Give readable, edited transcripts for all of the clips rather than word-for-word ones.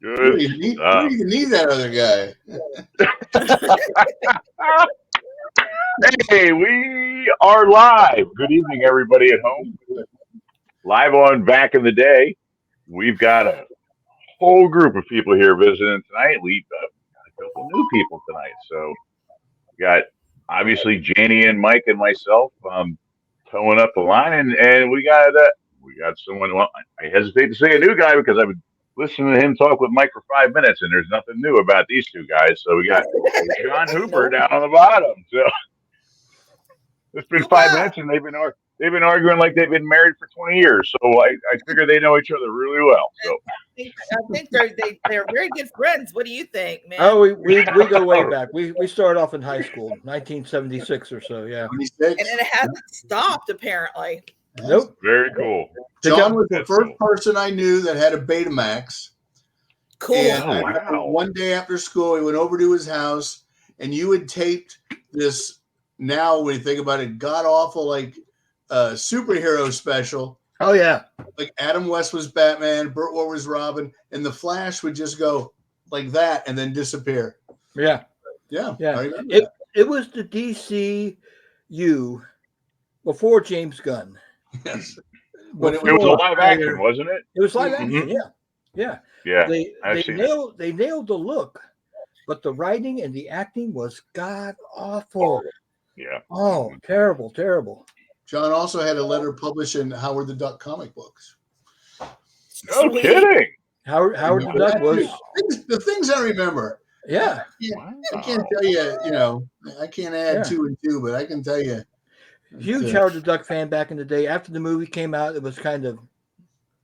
Good You stuff. don't even need that other guy. Hey, we are live. Good evening, everybody at home. Live on Back in the Day. We've got a whole group of people here visiting tonight. We've got a couple new people tonight. So we got obviously Janie and Mike and myself towing up the line, and we got someone. Well, I hesitate to say a new guy because I've been listening to him talk with Mike for 5 minutes, and there's nothing new about these two guys. So we got John Hooper Nope. down on the bottom. So it's been 5 minutes, Hoopa! and they've been arguing like they've been married for 20 years. So I figure they know each other really well. So I think they're very good friends. What do you think, man? Oh, we go way back. We started off in high school, 1976 or so. Yeah. 26. And it hasn't stopped apparently. Nope. very cool. John was the That's first cool. person I knew that had a Betamax. Cool. And Oh, I remember wow. one day after school, we went over to his house, and you had taped this. Now, when you think about it, god awful like superhero special. Oh yeah. Like Adam West was Batman, Burt Ward was Robin, and the Flash would just go like that and then disappear. Yeah. Yeah, Yeah. I remember It that. it was the DCU before James Gunn. Yes. When it It was a was live action, wasn't it? It was live Mhm. action. Yeah. Yeah. Yeah, They I've seen it. they nailed the look, but the writing and the acting was god awful. Yeah. Oh, terrible, terrible. John also had a letter published in Howard the Duck comic books. No Sweet. kidding. Howard the Remember Duck that? was The things I remember. yeah. I can't tell you, I can't add Yeah. 2 and 2, but I can tell you. Huge Howard the Duck fan back in the day. After the movie came out, it was kind of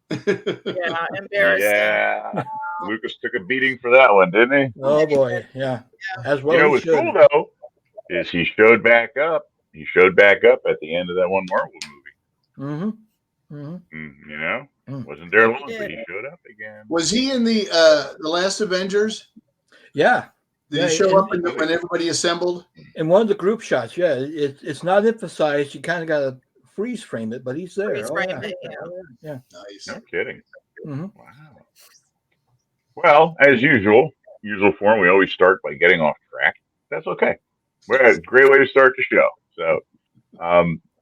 Yeah, embarrassing. Yeah. Lucas took a beating for that one, didn't he? oh boy, yeah. As well You know he what's should. cool though is he showed back up. He showed back up at the end of that one Marvel movie. Mm-hmm. Mm-hmm. You know, Mm. wasn't there He long, but did. he showed up again. Was he in the Last Avengers? Yeah. Did Yeah, he show up and- when everybody assembled? In one of the group shots, yeah. It's not emphasized. You kind of got to freeze frame it, but he's there. Freeze Oh, frame yeah. it, yeah. Yeah. Nice. No kidding. Mhm. Wow. Well, as usual form, we always start by getting off track. That's okay. We're a great way to start the show. So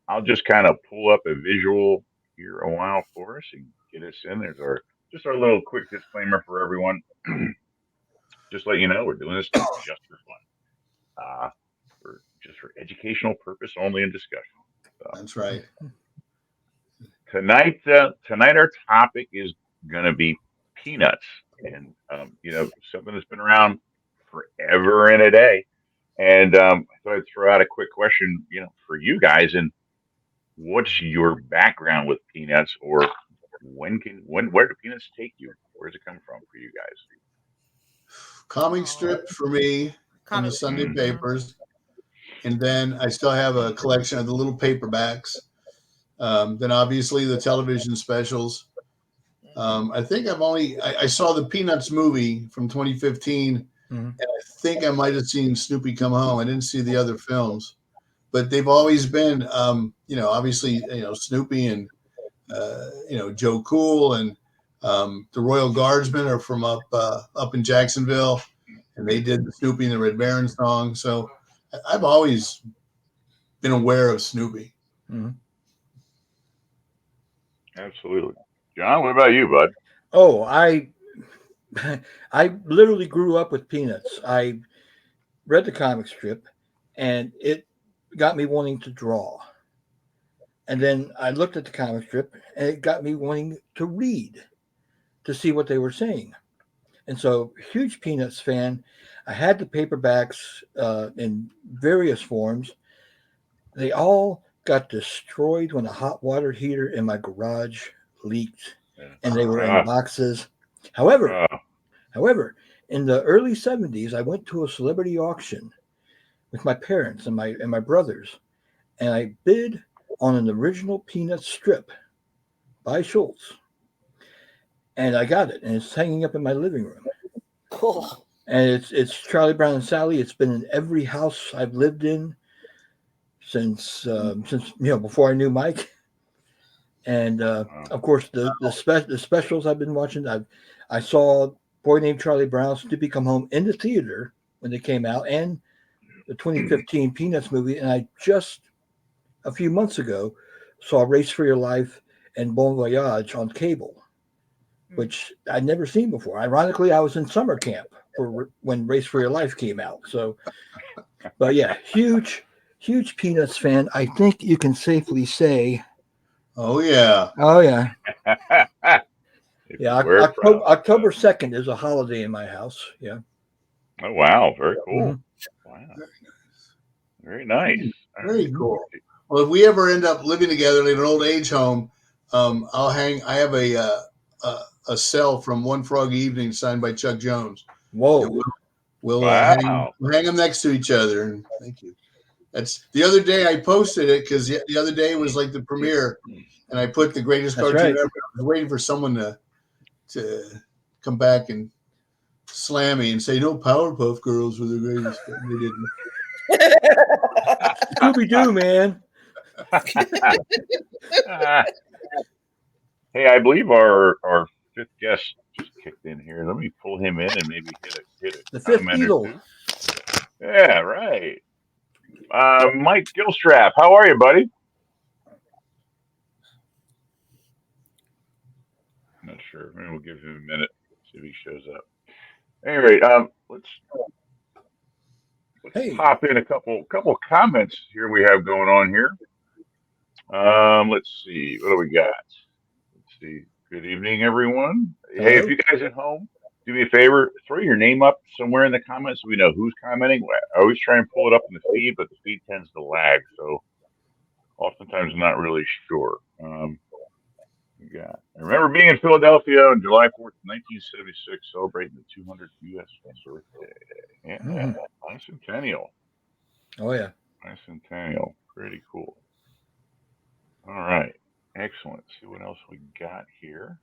I'll just kind of pull up a visual here a while for us and get us in. There's our little quick disclaimer for everyone. Just let you know we're doing this just for fun, for educational purpose only and discussion. So, That's right. tonight our topic is going to be peanuts, and something that's been around forever and a day. And I thought I'd throw out a quick question, for you guys. And what's your background with peanuts, or where do peanuts take you? Where does it come from for you guys? Comic strip for me on the Comic Sunday Mhm. papers. And then I still have a collection of the little paperbacks. Then obviously the television specials. I think I saw the Peanuts movie from 2015, Mhm. and I think I might have seen Snoopy Come Home. I didn't see the other films, but they've always been, obviously, Snoopy and, Joe Cool and the Royal Guardsmen are from up in Jacksonville, and they did the Snoopy and the Red Baron song. So I've always been aware of Snoopy. Absolutely. John, what about you, bud? Oh, I literally grew up with Peanuts. I read the comic strip, and it got me wanting to draw. And then I looked at the comic strip, and it got me wanting to read to see what they were saying. And so, huge Peanuts fan. I had the paperbacks in various forms. They all got destroyed when a hot water heater in my garage leaked, and they were in boxes. However, in the early 70s, I went to a celebrity auction with my parents and my brothers, and I bid on an original Peanuts strip by Schultz. And I got it, and it's hanging up in my living room. Cool. And it's Charlie Brown and Sally. It's been in every house I've lived in since before I knew Mike. And of course the specials I've been watching. I saw Boy Named Charlie Brown, Snoopy Come Home in the theater when they came out, and the 2015 Peanuts movie. And I just a few months ago saw Race for Your Life and Bon Voyage on cable, which I'd never seen before. Ironically, I was in summer camp when Race for Your Life came out. So, but yeah, huge Peanuts fan. I think you can safely say, Oh yeah. oh yeah. If Yeah, you wear it proud. October 2nd is a holiday in my house. Yeah. Oh wow, very cool. Mm-hmm. Wow, very nice. Very cool. Well, if we ever end up living together in an old age home, I'll hang. I have a cell from One Froggy Evening signed by Chuck Jones. Whoa. We'll Wow. hang them next to each other. And thank you. That's the other day I posted it because the other day was like the premiere, and I put the greatest That's cartoon right. ever. I was waiting for someone to come back and slam me and say, "No, Powerpuff Girls were the greatest." But they didn't. Scooby Doo, man. Hey, I believe our fifth guest just kicked in here. Let me pull him in and maybe hit a The fifth comment or Beatle. two. Yeah, right. Mike Gilstrap, how are you, buddy? Not sure. Maybe we'll give him a minute, see if he shows up. Anyway, let's Hey. pop in a couple comments here we have going on here. Let's see. What do we got? Let's see. Good evening, everyone. Hello. Hey, if you guys at home, do me a favor, throw your name up somewhere in the comments so we know who's commenting. I always try and pull it up in the feed, but the feed tends to lag, so oftentimes I'm not really sure. I remember being in Philadelphia on July 4th, 1976, celebrating the 200th U.S. birthday. Yeah, bicentennial. Oh yeah. Bicentennial. Pretty cool. All right. Excellent. See what else we got here.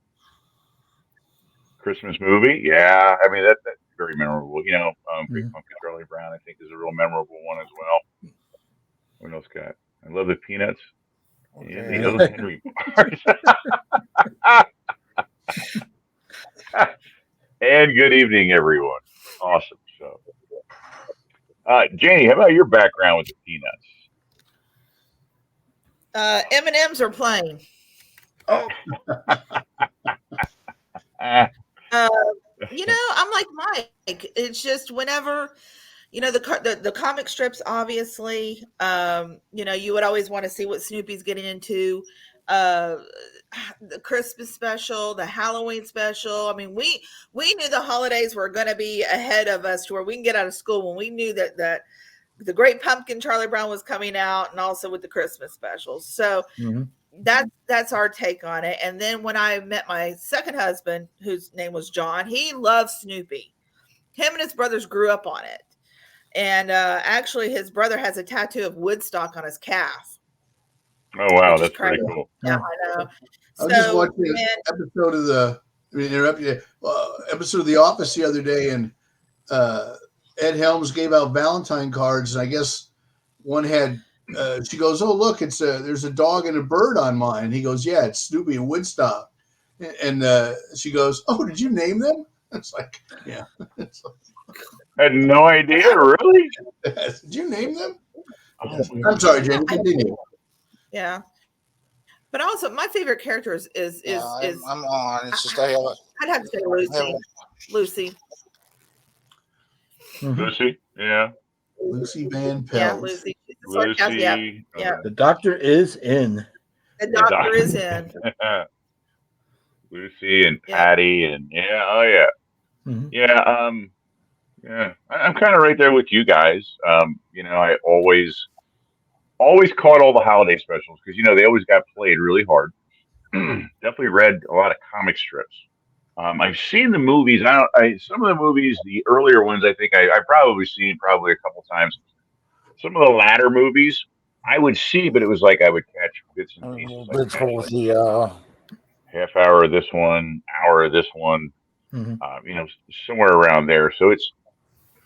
Christmas movie. Yeah. I mean, that's very memorable. Great Pumpkin Charlie Brown, I think, is a real memorable one as well. What else got? I love the Peanuts. Okay. And the O. Henry bars. And good evening, everyone. Awesome show. Janie, how about your background with the Peanuts? M&Ms are playing. Oh. I'm like Mike. It's just whenever, the comic strips, obviously, you would always want to see what Snoopy's getting into. The Christmas special, the Halloween special. I mean, we knew the holidays were going to be ahead of us to where we can get out of school when we knew that the Great Pumpkin Charlie Brown was coming out, and also with the Christmas specials. So that's our take on it. And then when I met my second husband, whose name was John, he loves Snoopy. Him and his brothers grew up on it. And actually, his brother has a tattoo of Woodstock on his calf. Oh, wow. That's pretty cool. Yeah, I know. I was just watching an episode of episode of The Office the other day, and Ed Helms gave out Valentine cards, and I guess one had. She goes, "Oh, look! There's a dog and a bird on mine." He goes, "Yeah, it's Snoopy and Woodstock." And she goes, "Oh, did you name them?" It's like, yeah. I had no idea, really. Did you name them? Oh, I'm sorry, Jenny. Continue. Yeah, but also my favorite character is I'm on. It's just I'd have to say Lucy. Lucy. Lucy, yeah. Lucy Van Pelt. Yeah, Lucy. Lucy. Yeah. The doctor is in. The doctor is in. Lucy and Patty and yeah. I'm kind of right there with you guys. I always caught all the holiday specials because they always got played really hard. Definitely read a lot of comic strips. I've seen the movies. Some of the movies, the earlier ones, I think I probably seen a couple times. Some of the latter movies I would see, but it was like I would catch bits and pieces. Half hour of this one, hour of this one, somewhere around there. So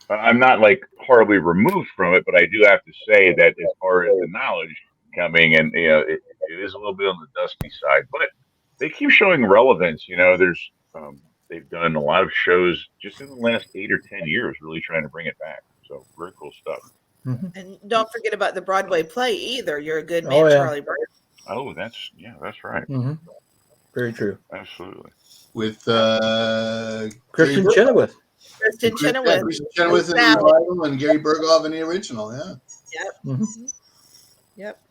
I'm not like horribly removed from it, but I do have to say that as far as the knowledge coming, and it is a little bit on the dusty side, but they keep showing relevance. There's they've done a lot of shows just in the last 8 or 10 years, really trying to bring it back. So very cool stuff. Mhm. And don't forget about the Broadway play either. You're a good man, Oh, yeah. Charlie Brown. Oh, that's right. Hmm. Very true. Absolutely. with Kristen Gary Chenoweth. Kristen Christian Chenoweth. Chenoweth in the Sally. revival and Gary Berghoff in the original. Yeah. Yep. Hmm. Yep.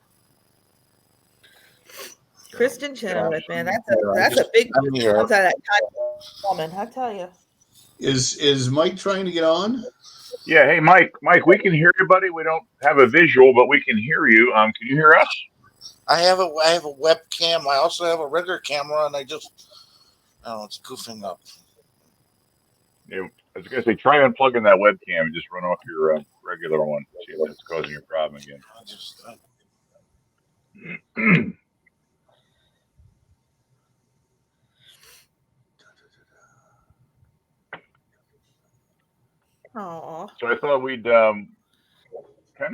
Kristen Chenoweth, man, that's Yeah, a big I'm here. outside that kind of woman. I tell you. Is Mike trying to get on? Yeah. Hey, Mike. Mike, we can hear you, buddy. We don't have a visual, but we can hear you. Can you hear us? I have a webcam. I also have a regular camera, and I don't know, it's goofing up. Yeah, I was gonna say, try unplugging that webcam and just run off your regular one. See if that's causing your problem again. Oh, So I thought we'd kind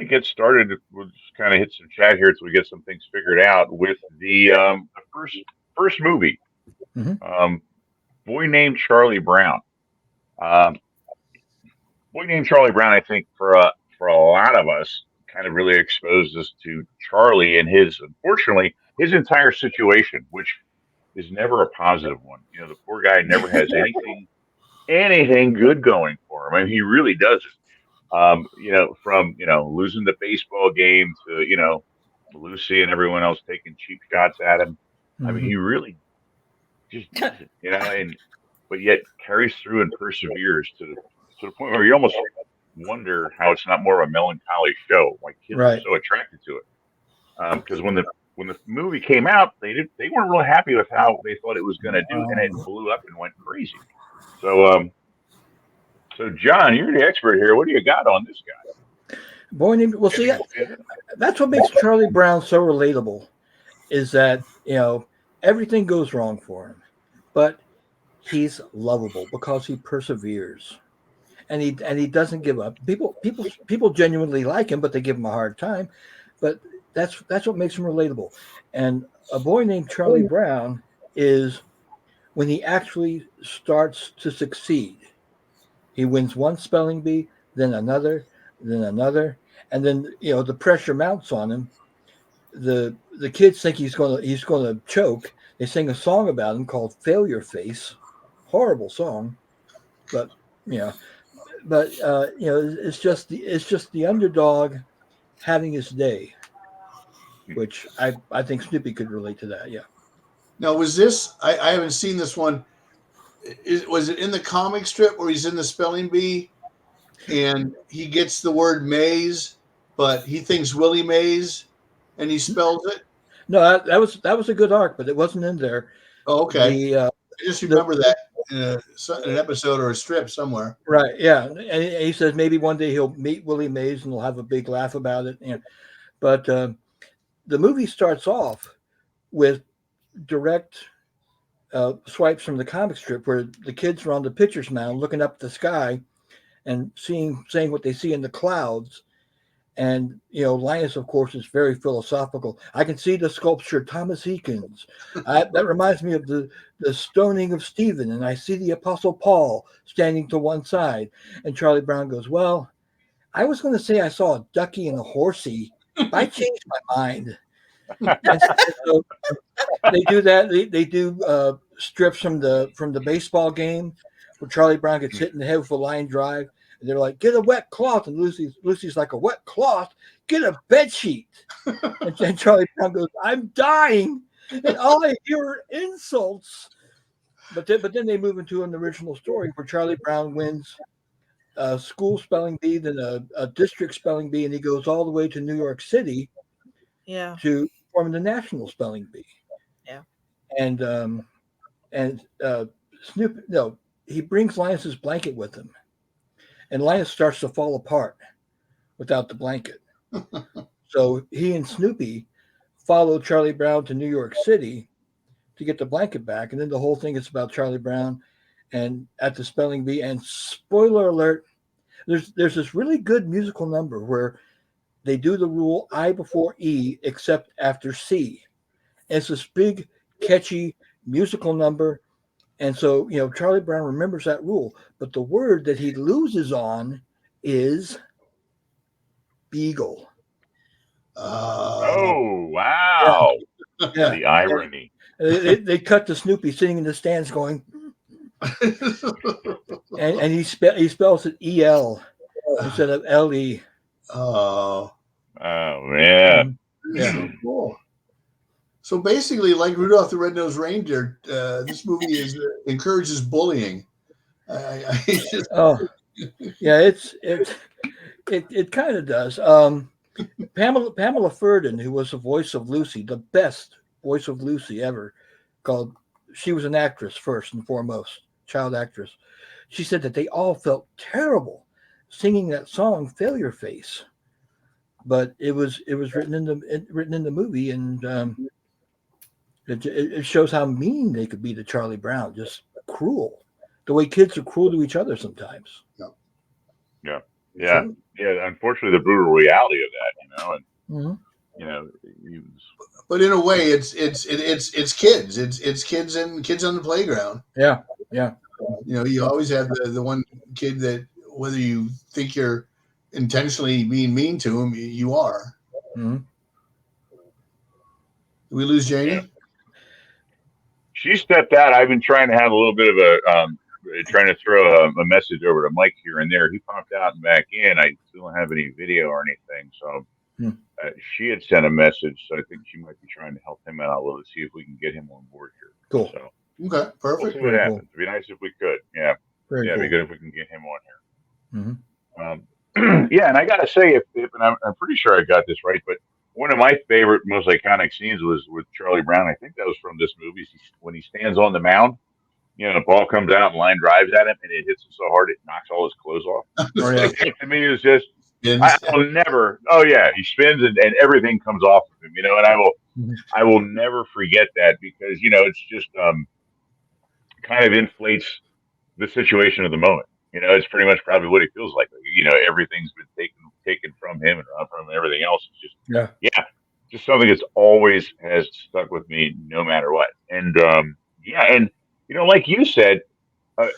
of get started. We'll just kind of hit some chat here until we get some things figured out with the first movie, Mhm. Boy Named Charlie Brown. Um, Boy Named Charlie Brown, I think for a lot of us, kind of really exposed us to Charlie and his, unfortunately, his entire situation, which is never a positive one. You know, the poor guy never has anything good going for him. I mean, he really doesn't. From losing the baseball game to Lucy and everyone else taking cheap shots at him. I mean, Mhm. he really just doesn't, and but yet carries through and perseveres to the point where you almost wonder how it's not more of a melancholy show. Like kids were Right. so attracted to it because when the movie came out, they weren't real happy with how they thought it was going to do, and it blew up and went crazy. So John, you're the expert here. What do you got on this guy? Boy named. Well, see, that's what makes Charlie Brown so relatable. Is that everything goes wrong for him, but he's lovable because he perseveres, and he doesn't give up. People genuinely like him, but they give him a hard time. But that's what makes him relatable. And A Boy Named Charlie Brown is when he actually starts to succeed. He wins one spelling bee, then another, and then the pressure mounts on him. The kids think he's gonna choke. They sing a song about him called "Failure Face," horrible song, but you know, it's just the underdog having his day, which I think Snoopy could relate to that. Yeah. Now, was this? I haven't seen this one. Was it in the comic strip where he's in the spelling bee and he gets the word maze, but he thinks Willie Mays and he spells it? No, that was a good arc, but it wasn't in there. Oh, okay. The I just remember that in an episode or a strip somewhere. Right, yeah, and he says maybe one day he'll meet Willie Mays and they'll have a big laugh about it. But the movie starts off with direct swipes from the comic strip where the kids are on the pitcher's mound looking up at the sky and saying what they see in the clouds. And Linus, of course, is very philosophical. I can see the sculpture Thomas Eakins. That reminds me of the stoning of Stephen, and I see the Apostle Paul standing to one side. And Charlie Brown goes, "Well, I was going to say I saw a ducky and a horsey, but I changed my mind." And so they do that. They do strips from the baseball game where Charlie Brown gets hit in the head with a line drive, and they're like, "Get a wet cloth," and Lucy's like, "A wet cloth? Get a bed sheet." And Charlie Brown goes, "I'm dying," and all I hear are insults. But then they move into an original story where Charlie Brown wins a school spelling bee, then a district spelling bee, and he goes all the way to New York City yeah, to form the national spelling bee. yeah. And Snoop, no, he brings Linus's blanket with him, and Linus starts to fall apart without the blanket. So he and Snoopy follow Charlie Brown to New York City to get the blanket back, and then the whole thing is about Charlie Brown and at the spelling bee. And spoiler alert, there's this really good musical number where they do the rule I before E except after C. And it's this big, catchy musical number. And so, Charlie Brown remembers that rule, but the word that he loses on is beagle. Oh, Yeah. wow. Yeah. The irony. They cut to Snoopy sitting in the stands going, and he spells it E-L instead of L-E. Oh, Oh, man. Yeah. So cool. So basically, like Rudolph the Red-Nosed Reindeer, this movie encourages bullying. I just, Oh, yeah. It kind of does. Pamela Ferdin, who was the voice of Lucy, the best voice of Lucy ever, she was an actress first and foremost, child actress. She said that they all felt terrible singing that song "Failure Face," but it was written in the movie, and it shows how mean they could be to Charlie Brown, just cruel, the way kids are cruel to each other sometimes. Yeah. Yeah. Yeah. Unfortunately, the brutal reality of that, and, but in a way, it's kids. It's kids and kids on the playground. Yeah. You always have the one kid that, whether you think you're intentionally being mean to him, you are. Mm-hmm. Did we lose Janie? Yeah. She stepped out. I've been trying to have a little bit of trying to throw a message over to Mike here and there. He popped out and back in. I still don't have any video or anything. So she had sent a message. So I think she might be trying to help him out a little to see if we can get him on board here. Cool. So okay, perfect. We'll see what happens. It'd be nice if we could. Yeah. Very cool. It'd be good if we can get him on here. Mm-hmm. Yeah, and I got to say, and I'm pretty sure I got this right, but one of my favorite, most iconic scenes was with Charlie Brown. I think that was from this movie. When he stands on the mound, the ball comes out and line drives at him, and it hits him so hard it knocks all his clothes off. Oh, yeah. To me, it was just, I will never. Oh yeah, he spins and everything comes off of him, and I will never forget that, because it's just kind of inflates the situation of the moment. It's pretty much probably what it feels like. Everything's been taken from him and from everything else. It's just just something that's always has stuck with me no matter what. And and like you said, a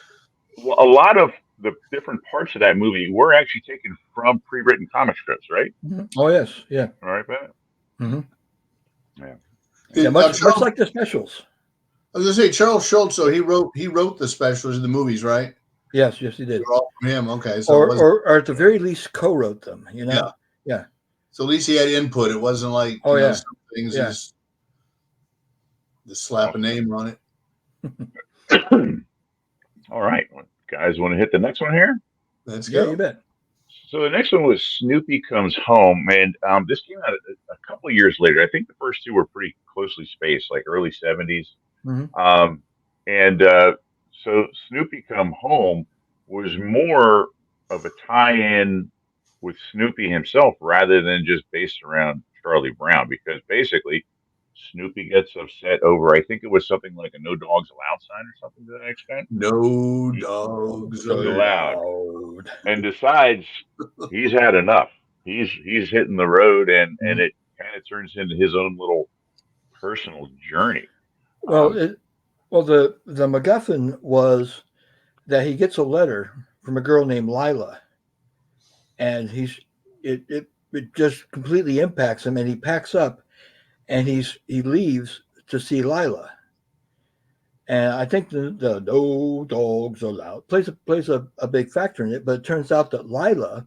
lot of the different parts of that movie were actually taken from pre-written comic strips, right? Mm-hmm. Oh yes, yeah. All right, Pat. Mm-hmm. Yeah. Much like the specials. I was gonna say, Charles Schultz, so he wrote the specials in the movies, right? Yes, he did. They're all from him. Okay, so or at the very least co-wrote them. Yeah. So at least he had input. It wasn't like some things just slap a name on it. All right, guys, want to hit the next one here? Let's go. Yeah, you bet. So the next one was Snoopy Comes Home, and this came out a couple of years later. I think the first two were pretty closely spaced, like early 70s. Mm-hmm. So Snoopy Come Home was more of a tie-in with Snoopy himself rather than just based around Charlie Brown, because basically Snoopy gets upset over, I think it was something like a no dogs allowed sign or something to that extent. No dogs allowed. And decides he's had enough. He's hitting the road, and it kind of turns into his own little personal journey. Well, the MacGuffin was that he gets a letter from a girl named Lila, and it just completely impacts him, and he packs up, and he leaves to see Lila. And I think the no dogs allowed plays a big factor in it, but it turns out that Lila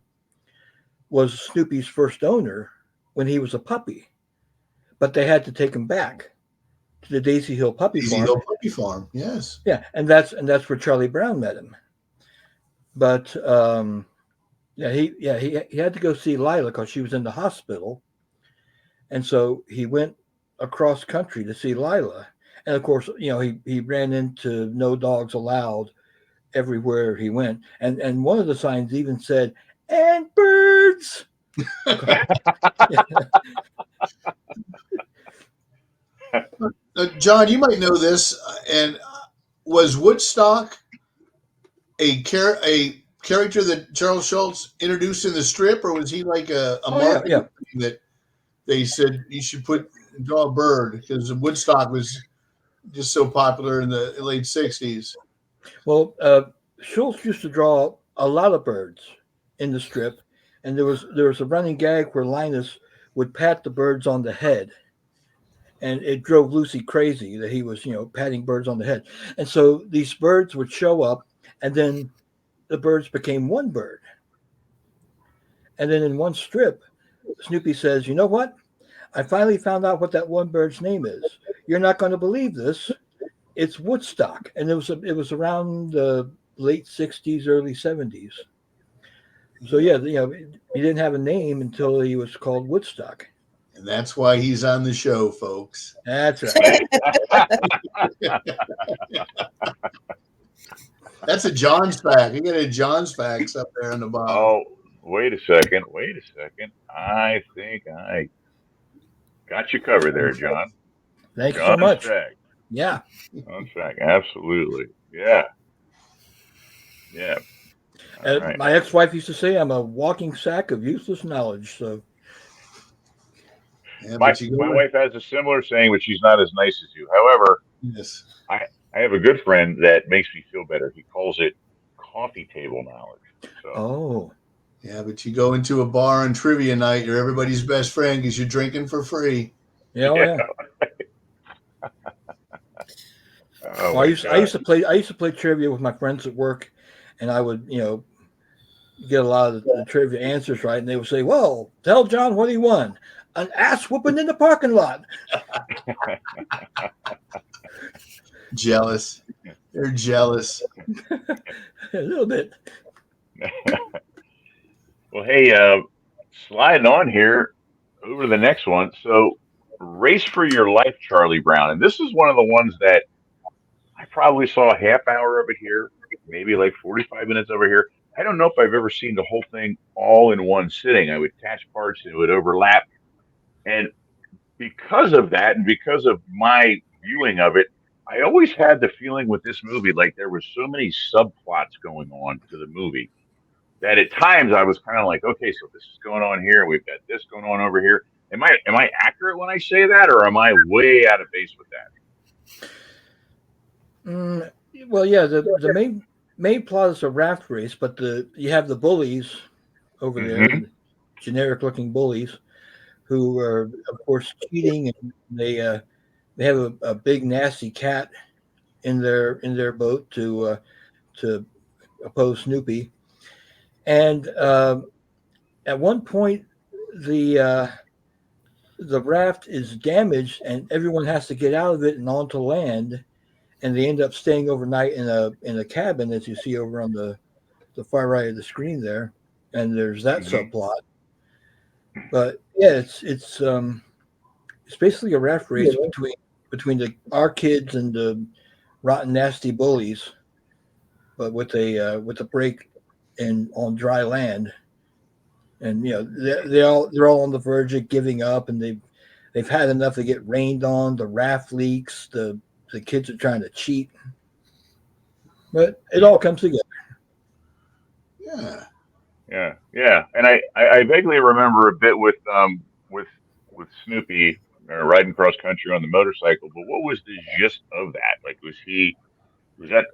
was Snoopy's first owner when he was a puppy, but they had to take him back to the Daisy Hill Puppy Farm. Yes. Yeah, and that's where Charlie Brown met him. But he had to go see Lila because she was in the hospital, and so he went across country to see Lila. And of course, he ran into no dogs allowed everywhere he went, and one of the signs even said "and birds." John, you might know this. And was Woodstock a character that Charles Schultz introduced in the strip, or was he like a marketing thing that they said you should draw a bird, because Woodstock was just so popular in the late 60s. Well, Schultz used to draw a lot of birds in the strip, and there was a running gag where Linus would pat the birds on the head, and it drove Lucy crazy that he was, patting birds on the head. And so these birds would show up, and then the birds became one bird. And then in one strip, Snoopy says, "You know what? I finally found out what that one bird's name is. You're not going to believe this. It's Woodstock." And it was around the late 60s, early 70s. So yeah, he didn't have a name until he was called Woodstock. And that's why he's on the show, folks. That's right. That's a John's fact. You got a John's facts up there on the bottom. Oh, wait a second. I think I got you covered there, John. Thanks so much. Fact. Yeah. John's fact. Absolutely. Yeah. Yeah. Right. My ex-wife used to say I'm a walking sack of useless knowledge. So yeah, my wife has a similar saying, but she's not as nice as you. However, yes. I have a good friend that makes me feel better. He calls it coffee table knowledge. So. Oh. Yeah, but you go into a bar on trivia night, you're everybody's best friend because you're drinking for free. Yeah. Yeah. Well, I used to play trivia with my friends at work, and I would, get a lot of the trivia answers right, and they would say, "Well, tell John what he won. An ass whooping in the parking lot." Jealous. They're jealous. A little bit. Well, hey, sliding on here over to the next one. So, Race for Your Life, Charlie Brown. And this is one of the ones that I probably saw a half hour of it here, maybe like 45 minutes over here. I don't know if I've ever seen the whole thing all in one sitting. I would catch parts and it would overlap. And because of that, and because of my viewing of it, I always had the feeling with this movie, like there was so many subplots going on to the movie that at times I was kind of like, okay, so this is going on here. We've got this going on over here. Am I accurate when I say that, or am I way out of base with that? Well, yeah, the main plot is a raft race, but you have the bullies over there, generic looking bullies, who are of course cheating, and they have a big nasty cat in their boat to oppose Snoopy. And at one point, the raft is damaged, and everyone has to get out of it and onto land. And they end up staying overnight in a cabin, as you see over on the far right of the screen there. And there's that subplot. But yeah, it's basically a raft race between our kids and the rotten, nasty bullies, but with a break on dry land. And they're all on the verge of giving up, and they've had enough to get rained on. The raft leaks. The kids are trying to cheat, but it all comes together. Yeah. And I vaguely remember a bit with Snoopy riding cross country on the motorcycle. But what was the gist of that? Like, was that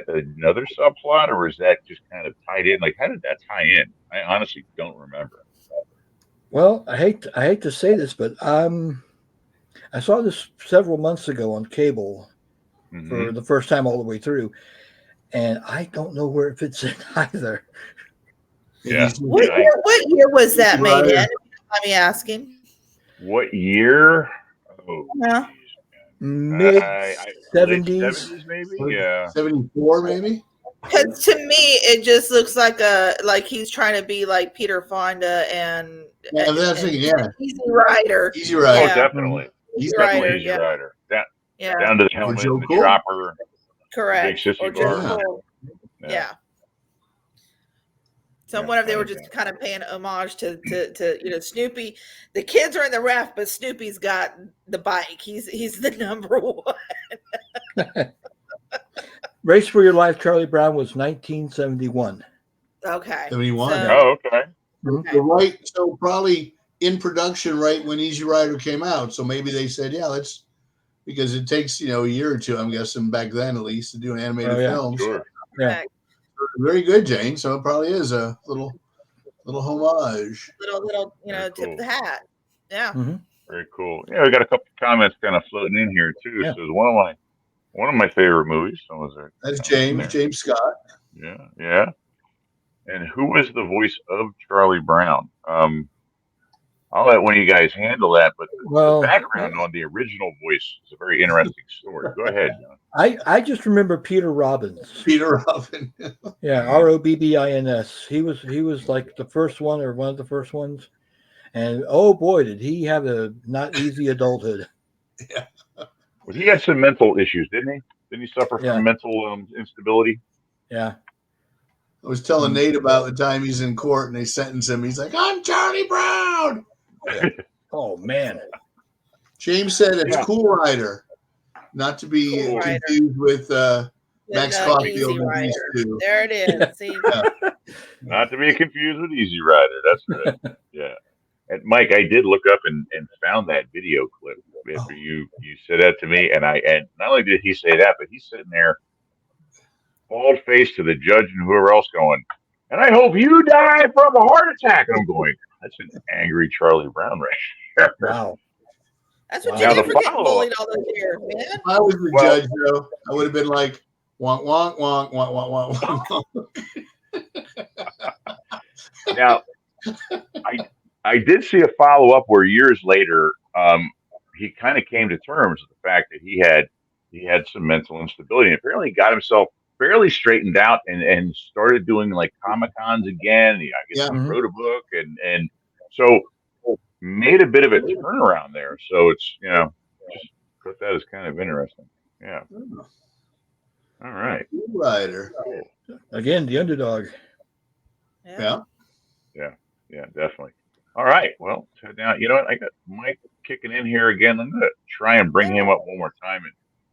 another subplot, or was that just kind of tied in? Like, how did that tie in? I honestly don't remember. Well, I hate to say this, but I saw this several months ago on cable for the first time all the way through, and I don't know where it fits in either. Yeah. What year was that made in? Let me asking. What year? Oh, yeah. Mid 70s, maybe. Yeah. 74, maybe. Because to me, it just looks like he's trying to be like Peter Fonda and Easy Rider. Easy Rider. Oh, definitely. He's definitely Easy Rider. Down to the helmet and the chopper. Correct. Big sissy bar. Yeah. So I wonder if they were just kind of paying homage to Snoopy. The kids are in the raft, but Snoopy's got the bike. He's the number one. Race for Your Life, Charlie Brown was 1971. Okay. 71. Okay. Right. So probably in production right when Easy Rider came out. So maybe they said, yeah, let's because it takes a year or two, I'm guessing back then at least, to do an animated film. Sure. Yeah. Very good, Jane. So it probably is a little homage. Little, Very tip cool. of the hat. Yeah. Mm-hmm. Very cool. Yeah, we got a couple comments kind of floating in here too. Yeah. So it's one of my favorite movies. So was there? That's James Scott. Yeah, yeah. And who was the voice of Charlie Brown? I'll let one of you guys handle that, but the background on the original voice is a very interesting story. Go ahead, John. I just remember Peter Robbins. Peter Robin. Yeah, Robbins. He was like the first one or one of the first ones, and oh boy, did he have a not easy adulthood. Yeah. Well, he had some mental issues, didn't he? Didn't he suffer Yeah. from mental instability? Yeah. I was telling Nate about the time he's in court and they sentence him. He's like, "I'm Charlie Brown." Yeah. Oh man. James said it's Yeah. Cool Rider, not to be Cool Rider. confused with Max Caulfield Easy and Rider. these two. There it is. See, Not to be confused with Easy Rider. That's right. Yeah. And Mike, I did look up and found that video clip after you said that to me, and not only did he say that, but he's sitting there, bald faced to the judge and whoever else, going, "And I hope you die from a heart attack." And I'm going, "That's an angry Charlie Brown right there." Wow. that's what Wow. you Now get the for getting follow-up. bullied all those years, man. If I was the judge, though, I would have been like, "Wonk wonk wonk wonk wonk wonk." Now, I did see a follow up where years later, he kind of came to terms with the fact that he had some mental instability, and apparently he got himself fairly straightened out and started doing like Comic Cons again. I guess Yeah. he wrote a book and so made a bit of a turnaround there. So it's just put that as kind of interesting. Yeah. All right. Cool Rider. Cool. Again, the underdog. Yeah. Yeah, definitely. All right. Well, now you know what? I got Mike kicking in here again. I'm gonna try and bring him up one more time and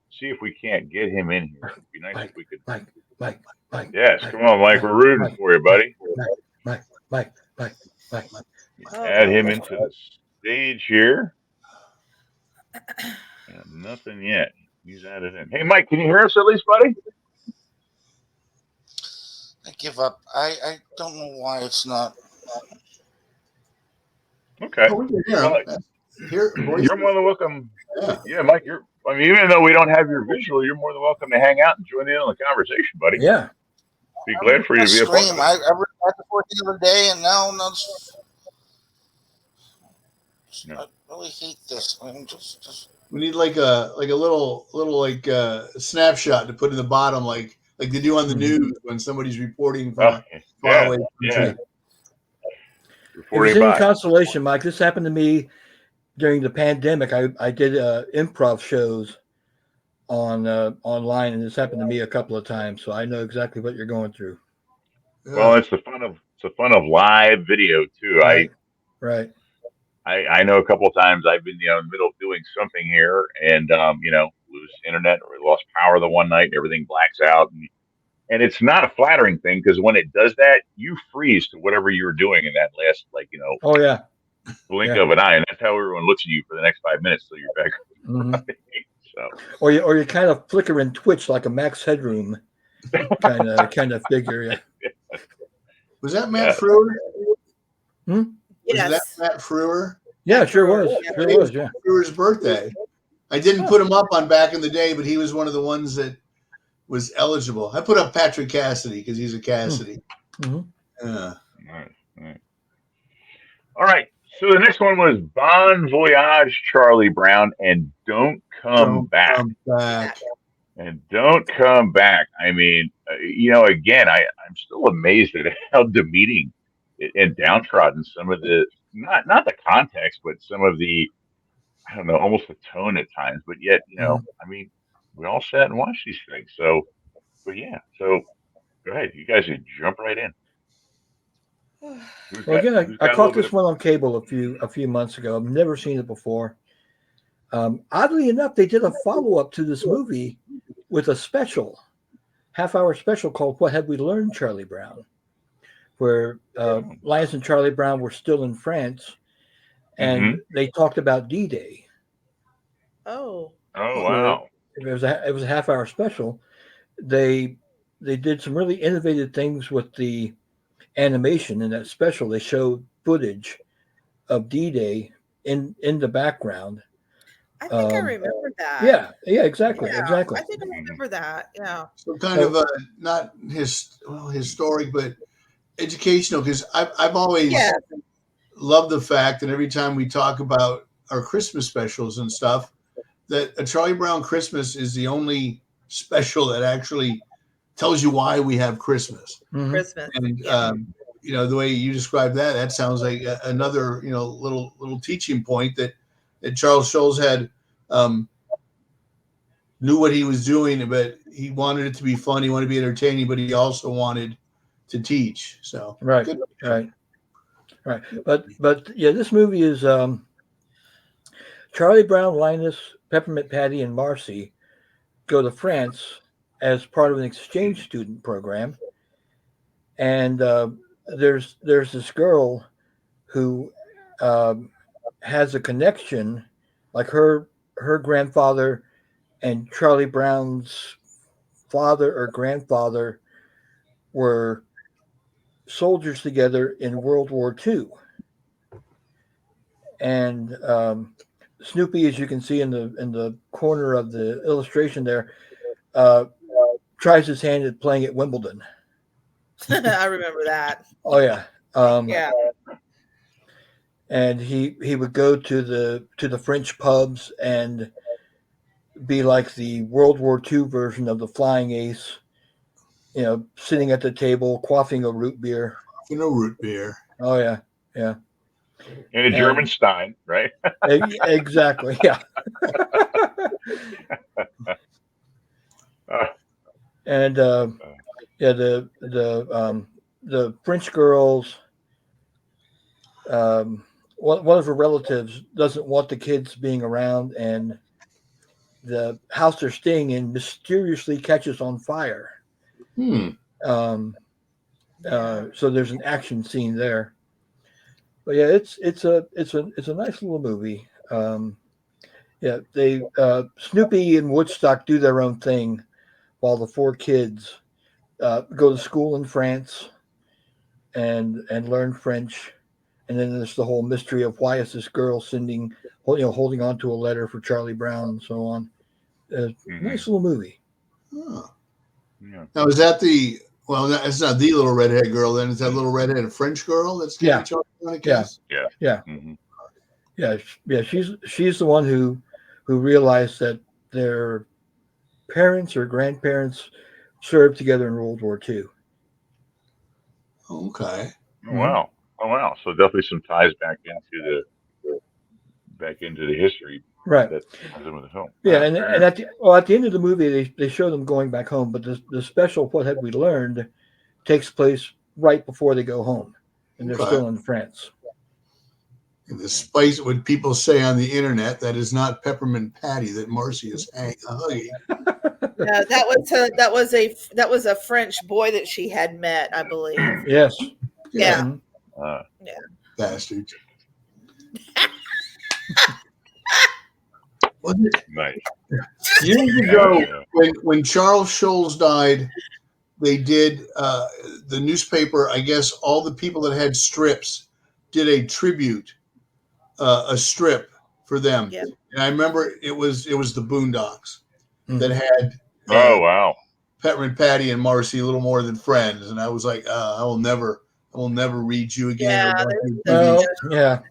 see if we can't get him in here. It'd be nice if we could. Mike. Yes, come on, Mike. We're rooting for you, buddy. Mike. Add him into the stage here. Nothing yet. He's added in. Hey, Mike, can you hear us at least, buddy? I give up. I don't know why it's not. Okay. Oh, we can hear him. You're more than welcome. Yeah. Yeah, Mike. Even though we don't have your visual, you're more than welcome to hang out and join in on the conversation, buddy. Yeah. Be glad for you to be a part of it. I read the 14th the other day, and now I really hate this. I mean, just. We need like a little snapshot to put in the bottom, like they do on the news when somebody's reporting from far away country. If it's any consolation, Mike, this happened to me during the pandemic. I did improv shows on online, and this happened to me a couple of times, so I know exactly what you're going through. Well, it's the fun of live video too. Right. I know a couple of times I've been in the middle of doing something here, and lose internet or lost power the one night, and everything blacks out, and it's not a flattering thing because when it does that, you freeze to whatever you're doing in that last Oh yeah. blink of an eye, and that's how everyone looks at you for the next 5 minutes till you're back. Mm-hmm. So, or you kind of flicker and twitch like a Max Headroom kind of figure. Yeah. Was that Matt Frewer? Yes. Was that Matt Frewer? Yeah, sure was. Sure was. Yeah. Frewer's birthday. I didn't put him up on back in the day, but he was one of the ones that was eligible. I put up Patrick Cassidy because he's a Cassidy. Mm-hmm. Yeah. All right. So the next one was Bon Voyage, Charlie Brown, and Don't Come Back. And Don't Come Back. I mean, again, I'm still amazed at how demeaning and downtrodden some of the, not the context, but some of the, I don't know, almost the tone at times. But yet, I mean, we all sat and watched these things. So go ahead. You guys can jump right in. Well, again, I caught this one on cable a few months ago. I've never seen it before. Oddly enough, they did a follow-up to this movie with a half-hour special called "What Have We Learned, Charlie Brown," where Linus and Charlie Brown were still in France, and they talked about D-Day. Oh. Oh where wow. it was a half-hour special. They did some really innovative things with the animation in that special. They showed footage of D-Day in the background. I think I remember that. Yeah, exactly. Yeah, Exactly. I think I remember that. Yeah. So kind So- of not historic, but educational, because I've always Yeah. loved the fact that every time we talk about our Christmas specials and stuff, that a Charlie Brown Christmas is the only special that actually tells you why we have Christmas. Mhm. Christmas. And Yeah. the way you described that, that sounds like another little teaching point that Charles Schulz had, knew what he was doing, but he wanted it to be fun. He wanted to be entertaining, but he also wanted to teach. So Right, good. right. But yeah, this movie is Charlie Brown, Linus, Peppermint Patty, and Marcy go to France as part of an exchange student program, and there's this girl who has a connection, like her grandfather and Charlie Brown's father or grandfather were soldiers together in World War II. And Snoopy, as you can see in the corner of the illustration there, tries his hand at playing at Wimbledon. I remember that. Oh yeah, Yeah. and he would go to the French pubs and be like the World War II version of the Flying Ace, sitting at the table quaffing a root beer. Root beer. Oh yeah, yeah. In a German Stein, right? Exactly, yeah. And yeah, the French girls. One of her relatives doesn't want the kids being around, and the house they're staying in mysteriously catches on fire. Um, so there's an action scene there. But yeah, it's a nice little movie. Yeah, they Snoopy and Woodstock do their own thing, while the four kids go to school in France and learn French. And then there's the whole mystery of why is this girl holding on to a letter for Charlie Brown and so on. Nice little movie. Oh. Yeah. Now is that it's not the little redhead girl. Then it's that little redheaded French girl that's getting Charlie Brown, I guess. Yeah. Mm-hmm. Yeah. She's the one who realized that their parents or grandparents served together in World War II. Okay. Oh wow. Oh wow. So definitely some ties back into the history. Right. That has in with the film. Yeah, and at the end of the movie, they show them going back home, but the special "What Had We Learned" takes place right before they go home, and they're still in France. And despite what people say on the internet, that is not Peppermint Patty that Marcy is hugging. No, that was a French boy that she had met, I believe. Yes. Yeah. Yeah. Bastards. Nice. Years ago, when Charles Schulz died, they did the newspaper. I guess all the people that had strips did a tribute, a strip for them. Yep. And I remember it was the Boondocks that had. Oh wow. Peppermint Patty and Marcy, a little more than friends, and I was like, I will never read you again. Yeah.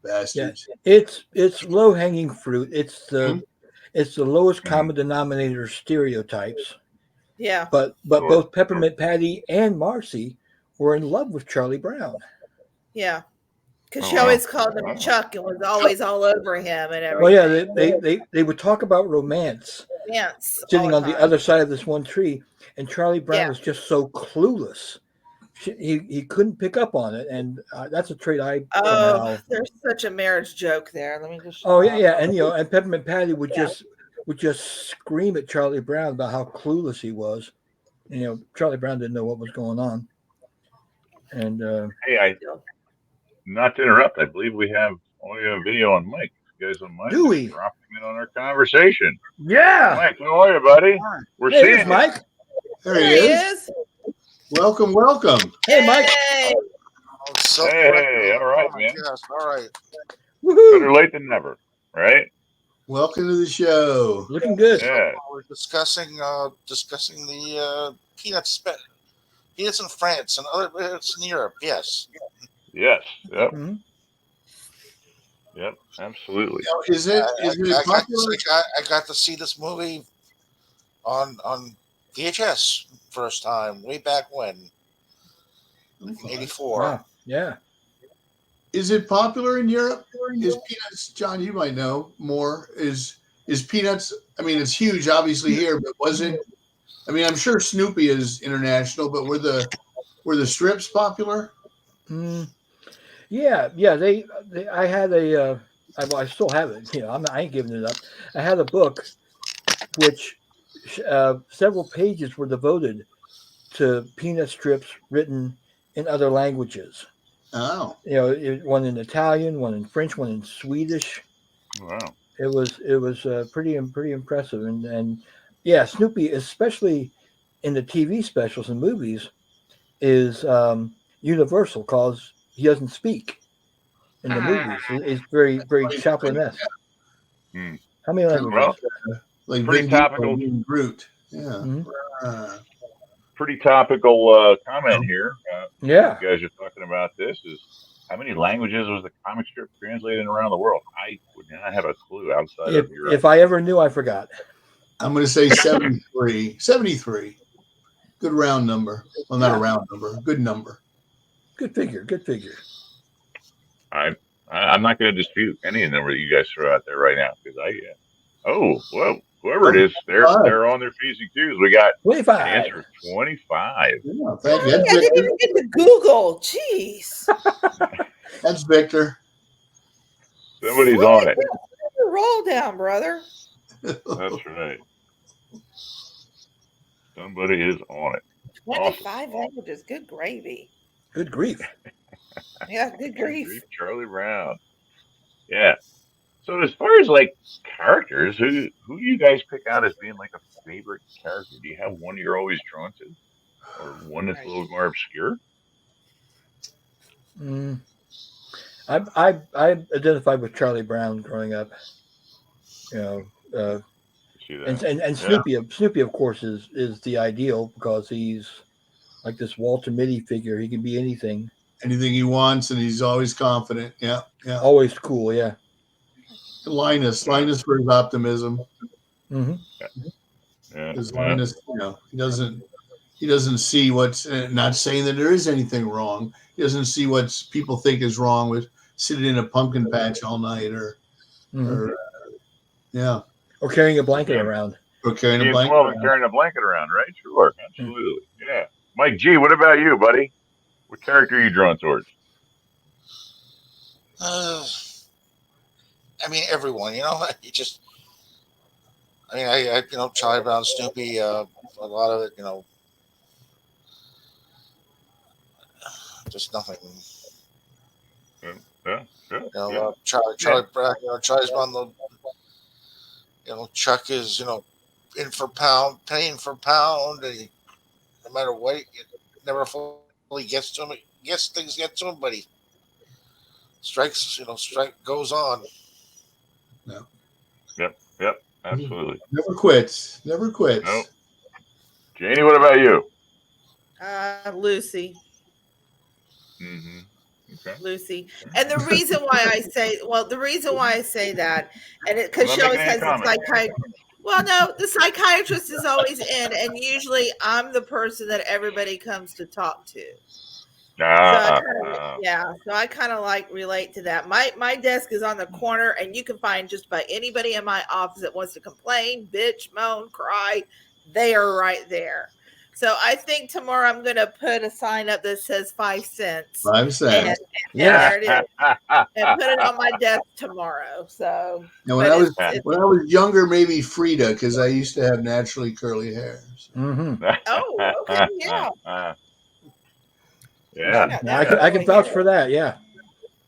Bastards. Yeah. It's low hanging fruit. It's the lowest common denominator stereotypes. Yeah. But both Peppermint Patty and Marcy were in love with Charlie Brown. Yeah. Because she always called him Chuck and was always all over him and everything. Well, yeah, they would talk about romance. Yes. Sitting on the other side of this one tree, and Charlie Brown was just so clueless. He couldn't pick up on it, and that's a trait I. There's such a marriage joke there. Let me just. Oh yeah, and and Peppermint Patty would just scream at Charlie Brown about how clueless he was. Charlie Brown didn't know what was going on. And hey, not to interrupt. I believe we have only a video on Mike. guys don't mind Do just we? dropping in on our conversation. Yeah. Mike, how are you, buddy? We're Hey, there's seeing you. Mike. There There he is. Welcome, welcome. Hey, Mike. Hey. Oh, so Hey, all right, man. Yes, all right. Woohoo. Better late than never, right? Welcome to the show. Looking good. Yeah. We're discussing the peanuts in France and other peanuts in Europe. Yes. Yes. Yep. Mhm. Yep. Absolutely. Now, is it popular? I got to see this movie on VHS first time way back when, in '84. Wow. Yeah. Is it popular in Europe? Is Peanuts, John? You might know more. Is Peanuts? I mean, it's huge, obviously here, but was it? I mean, I'm sure Snoopy is international, but were the strips popular? Mm. Yeah. They I had a. I still have it. You know, I ain't giving it up. I had a book, which several pages were devoted to peanut strips written in other languages. Oh, You know, one in Italian, one in French, one in Swedish. Wow. It was pretty impressive, and yeah, Snoopy, especially in the TV specials and movies, is universal because he doesn't speak in the movies. It's very Chaplin-esque. Hmm. How many languages? Well, like pretty Vin Diesel topical. being Groot. Yeah. Mhm. Pretty topical comment here. Yeah. You guys are talking about this. Is how many languages was the comic strip translated around the world? I would not have a clue outside of Europe. If I ever knew, I forgot. I'm going to say 73. 73. Good round number. Well, not a round number. Good number. Good figure. I'm not going to dispute any of the number that you guys throw out there right now because well, whoever it is, they're on their P's and Q's. We got an 25. answer of 25. Yeah, thank you. Hey, That's I didn't Victor. even get to Google. Jeez. That's Victor. Somebody's on it. Roll down, brother. That's right. Somebody is on it. 25 languages. Good gravy. Good grief. Yeah, good grief. Charlie Brown. Yeah. So as far as like characters, who do you guys pick out as being like a favorite character? Do you have one you're always drawn to, or one that's a little more obscure? Mm. I identified with Charlie Brown growing up. You know, You see that? and Snoopy of course is the ideal because he's like this Walter Mitty figure. He can be anything. Anything he wants, and he's always confident. Yeah. Always cool. Yeah. Linus for his optimism. Mm-hmm. Because Linus, he doesn't see what's. Not saying that there is anything wrong. He doesn't see what people think is wrong with sitting in a pumpkin patch all night, or carrying a blanket around. Or carrying a Being blanket. 12 and carrying a blanket around, right? Sure, absolutely. Yeah. Mike G, what about you, buddy? What character are you drawn towards? I mean, everyone. You just. I mean, I Charlie Brown, Snoopy, a lot of it. Just nothing. Yeah. Charlie Brown. Charlie Brown. Chuck is in for pound, paying for pound. And no matter what, it never fully gets to him. Things get to him, but he strikes. Strike goes on. No. Yep. Absolutely. Never quits. Nope. Janie, what about you? Lucy. Mm-hmm. Okay. Lucy. And the reason why I say that, and because she always has the psychiatrist. Well, no, the psychiatrist is always in, and usually I'm the person that everybody comes to talk to. So I kind of like relate to that. My desk is on the corner, and you can find just about anybody in my office that wants to complain, bitch, moan, cry. They are right there. So I think tomorrow I'm going to put a sign up that says 5 cents. 5 cents. And there it is. And put it on my desk tomorrow. So now, when I was younger, maybe Frida, because I used to have naturally curly hair. So. Mm-hmm. Oh, okay, yeah. Yeah. I can vouch for that. Yeah.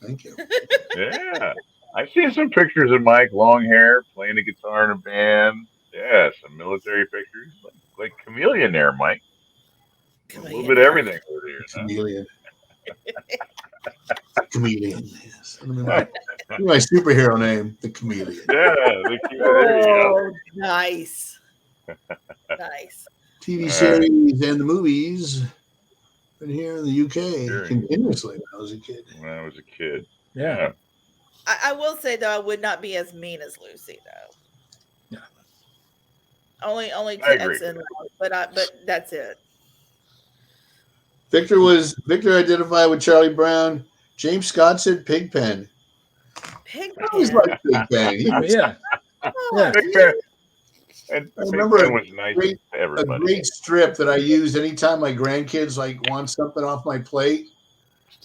Thank you. Yeah. I've seen some pictures of Mike, long hair, playing the guitar in a band. Yeah, some military pictures, like chameleon there, Mike. A little bit of everything over here. Chameleon. Chameleon. Yes. My superhero name, the Chameleon. Yeah, there you go. Oh, nice. Nice. TV series and the movies. Been here in the UK Sure. continuously when I was a kid. When I was a kid. Yeah. Yeah. I will say though, I would not be as mean as Lucy though. Yeah. Only I agree kids and but that's it. Victor identified with Charlie Brown. James Scott said Pigpen. Pigpen. I was like Pigpen. Yeah. Yeah. Pigpen. And I remember Pigpen was nice to a everybody. great strip that I used anytime my grandkids want something off my plate,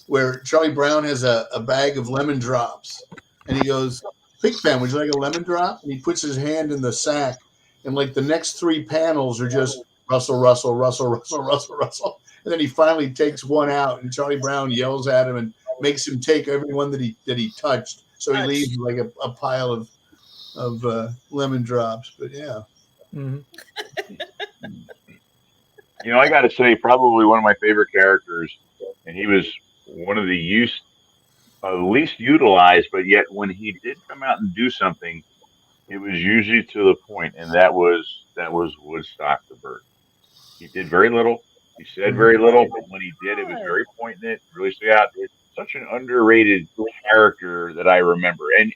where Charlie Brown has a bag of lemon drops, and he goes, "Pigpen, would you like a lemon drop?" And he puts his hand in the sack, and the next 3 panels are just Russell, Russell, Russell, Russell, Russell, Russell, and then he finally takes one out, and Charlie Brown yells at him and makes him take every one that he touched, so he leaves a pile of lemon drops. But yeah. Mhm. I got to say, probably one of my favorite characters, and he was one of the least utilized, but yet when he did come out and do something, it was usually to the point, and that was Woodstock the bird. He did very little. He said very little, but when he did, it was very poignant, really stood out. It's such an underrated character that I remember, and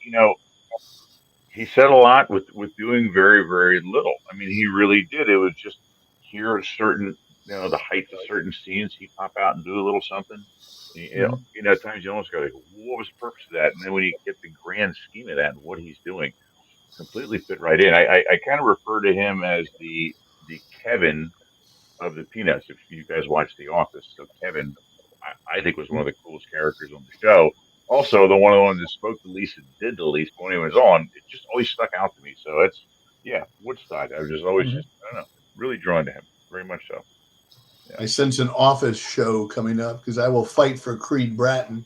he said a lot with doing very, very little. I mean, he really did. It was just hear a certain, the heights of certain scenes, he'd pop out and do a little something. At times you almost go like, what was the purpose of that? And then when you get the grand scheme of that and what he's doing, completely fit right in. I kind of refer to him as the Kevin of the Peanuts. If you guys watch The Office, so Kevin, I think was one of the coolest characters on the show. Also, the one of the ones that spoke the least and did the least when he was on, it just always stuck out to me. So Woodstock. I was just always I don't know, really drawn to him, very much so. Yeah. I sense an Office show coming up because I will fight for Creed Bratton.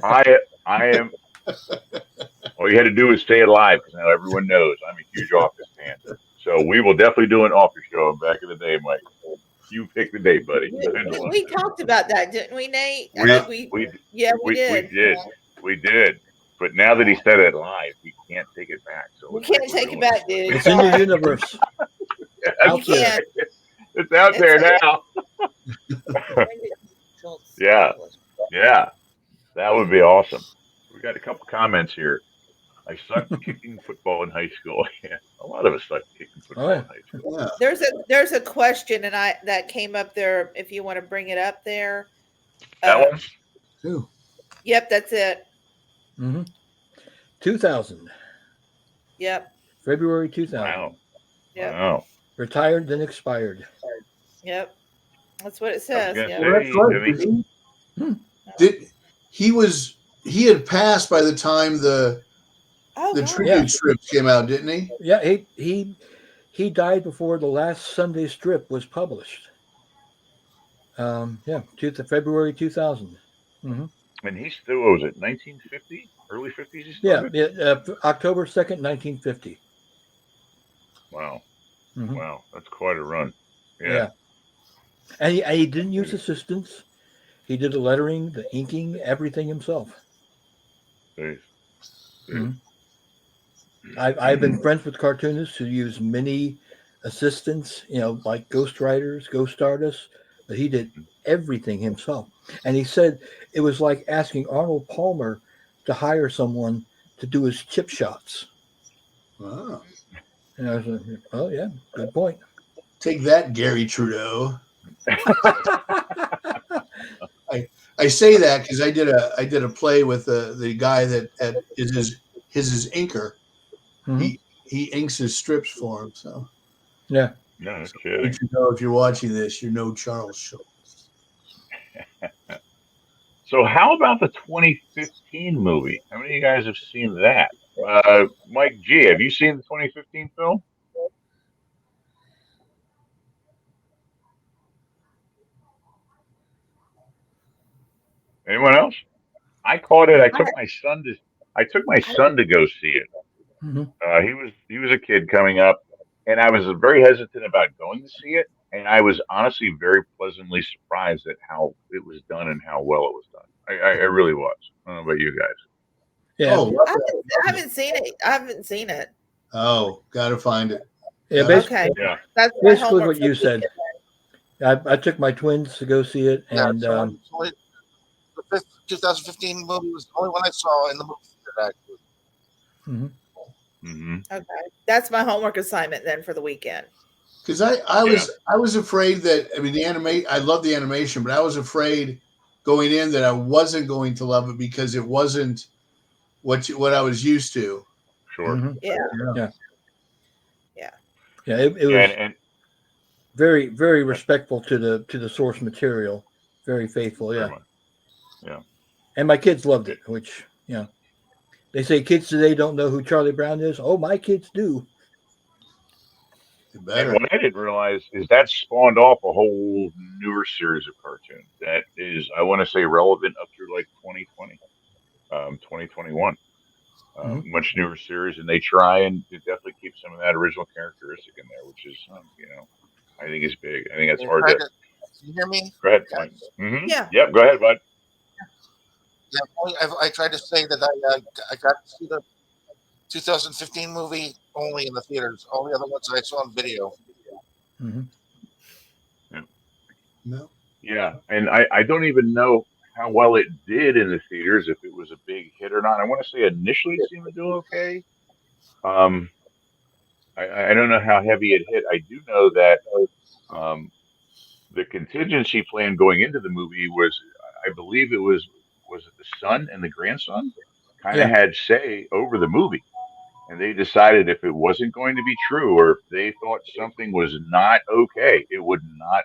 I am. All you had to do is stay alive because now everyone knows I'm a huge Office fan. So we will definitely do an Office show back in the day, Mike. You pick the date, buddy. We talked about that, didn't we, Nate? We did. We did. But now that he said it live, he can't take it back. So we can't take it back, dude. It's in the universe. You can't. It's out there now. Yeah. That would be awesome. We got a couple comments here. I sucked kicking football in high school. Yeah, a lot of us sucked kicking football in high school. Yeah. There's a question, and that came up there. If you want to bring it up there, That one. Too. Yep, that's it. 2000. Yep. February 2000. Wow. Yep. Wow. Retired, then expired. Yep. That's what it says. Say, he had passed by the time the tribute strips came out, didn't he? Yeah, he died before the last Sunday strip was published. February 2000. And he's still, what was it, 1950? Early 50s? Yeah, October 2nd, 1950. Wow. Wow, that's quite a run. Yeah. And he didn't use assistants. He did the lettering, the inking, everything himself. I've been friends with cartoonists who use many assistants, like ghostwriters, ghost artists, but he did everything himself. And he said it was like asking Arnold Palmer to hire someone to do his chip shots. Wow. And I was like, oh, yeah, good point. Take that, Gary Trudeau. I say that because I did a play with the guy that is his inker. He inks his strips for him. So yeah. No kidding. If you're watching this, you know Charles Schultz. So how about the 2015 movie? How many of you guys have seen that? Mike G, have you seen the 2015 film? Anyone else? I caught it. I took my son to I took my son to go see it. Mhm. He was a kid coming up, and I was very hesitant about going to see it. And I was honestly very pleasantly surprised at how it was done and how well it was done. I really was. I don't know about you guys. Yeah, Oh, I haven't seen it. I haven't seen it. oh, gotta find it. yeah. Yeah. Basically, Okay, Yeah, that's my basically homework what for you the said. weekend. I took my twins to go see it, Yeah, and it's only the 2015 movie was the only one I saw in the movie theater. Actually, mhm. hmm Okay, that's my homework assignment then for the weekend. Because I yeah, was afraid that, I mean, I love the animation, but I was afraid going in that I wasn't going to love it because it wasn't what I was used to. sure. Mhm. Yeah, Yeah, yeah. yeah. It Yeah, was and very, very respectful to the source material. Very faithful. very Yeah, much. Yeah. and my kids loved it. Which they say kids today don't know who Charlie Brown is. Oh, my kids do. It And better. what I didn't realize is that spawned off a whole newer series of cartoons that is, I want to say, relevant up through like 2020, 2021. Hmm. Much newer series, and they try and to definitely keep some of that original characteristic in there, which is, I think is big. I think that's they hard tried to. to. Can you hear me, Go ahead, Mike. guys? Yeah. Yep, go ahead, bud. Yeah, I tried to say that I got to see the 2015 movie only in the theaters. All the other ones I saw on video. Hmm. Yeah, No. yeah, and I don't even know how well it did in the theaters, if it was a big hit or not. I want to say initially it seemed to do okay. Um, I don't know how heavy it hit. I do know that um, the contingency plan going into the movie was, I believe was it the son and the grandson kind of Yeah. had say over the movie, and they decided if it wasn't going to be true, or if they thought something was not okay, it would not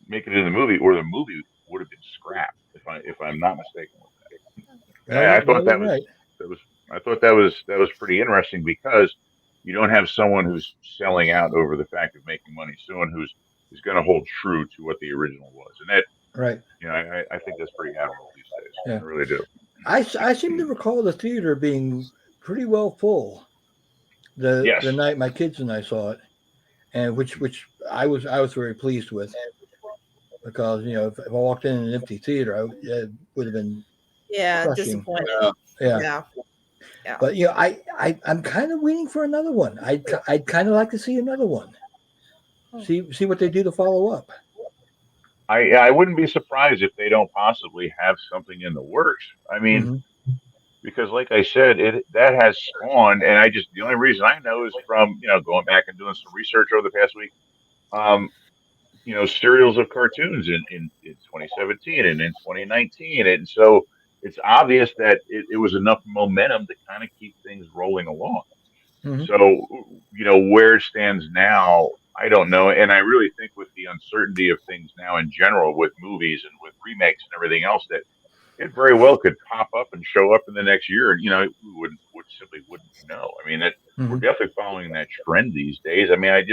make it in the movie, or the movie would have been scrapped. If I'm not mistaken with that. And Well, I well, thought you're right. that was I thought that was pretty interesting, because you don't have someone who's selling out over the fact of making money, someone who's is going to hold true to what the original was, and that, Right. I think that's pretty admirable these days. Yeah. I really do. I seem to recall the theater being pretty well full Yes. the night my kids and I saw it, and which I was very pleased with, because if I walked in an empty theater, it would have been Yeah, crushing. disappointed. Yeah. Yeah, yeah. But I'm kind of waiting for another one. I'd kind of like to see another one. See what they do to follow up. I wouldn't be surprised if they don't possibly have something in the works. I mean, Hmm. because like I said, it that has spawned, and the only reason I know is from going back and doing some research over the past week. Um, serials of cartoons in 2017 and in 2019. And so it's obvious that it was enough momentum to kind of keep things rolling along. Hmm. So, where it stands now, I don't know. And I really think with the uncertainty of things now in general, with movies and with remakes and everything else, that it very well could pop up and show up in the next year. And, would simply wouldn't know. I mean, we're Hmm. definitely following that trend these days. I mean,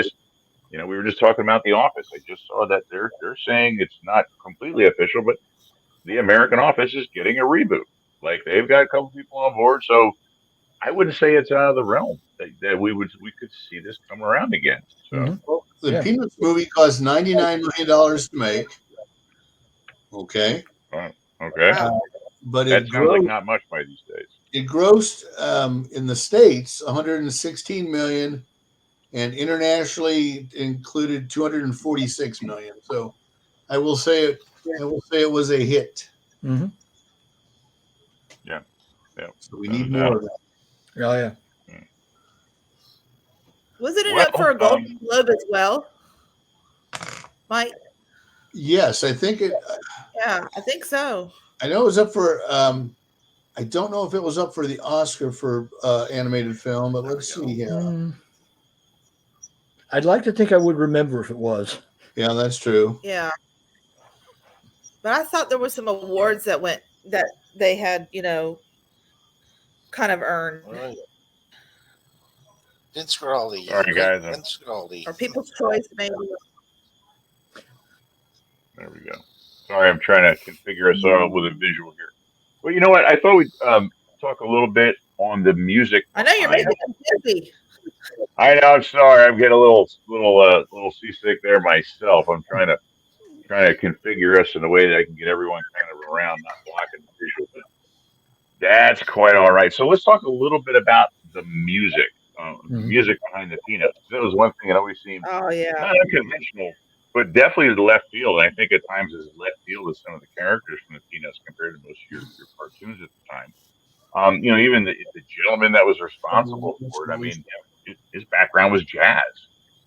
we were just talking about The Office. I just saw that they're saying it's not completely official, but The American Office is getting a reboot. Like, they've got a couple people on board, so I wouldn't say it's out of the realm that we could see this come around again. So Hmm. Well, the Yeah. Peanuts movie cost $99 million to make. Okay. okay, Wow. But that sounds like not much by these days. it grossed in the States 116 million, and internationally included 246 million. So I will say it was a hit. Hmm. Yeah, yeah, So we no need doubt. more of that. Oh yeah. Wasn't it up for Well, a Golden Globe as well, Mike? Yes, I think it. Yeah, I think so. I know it was up for. I don't know if it was up for the Oscar for animated film, but let's see here. Mm. I'd like to think I would remember if it was. Yeah, that's true. Yeah, but I thought there were some awards that they had, kind of earned, All right. Vince Guaraldi, sorry great guys, Vince Guaraldi. or People's Choice, maybe. there we go. Sorry, I'm trying to configure us all with a visual here. Well, you know what? I thought we talk a little bit on the music I know you're behind. making them busy. I know. I'm sorry. I'm getting a little seasick there myself. I'm trying to configure us in a way that I can get everyone kind of around, not blocking the visual. But that's quite all right. So let's talk a little bit about the Mhm. music behind the Peanuts. That was one thing that always seemed Oh yeah. not unconventional, but definitely the left field. And I think at times is left field with some of the characters from the Peanuts compared to most of your cartoons at the time. Even the gentleman that was responsible for it. I mean, his background was jazz,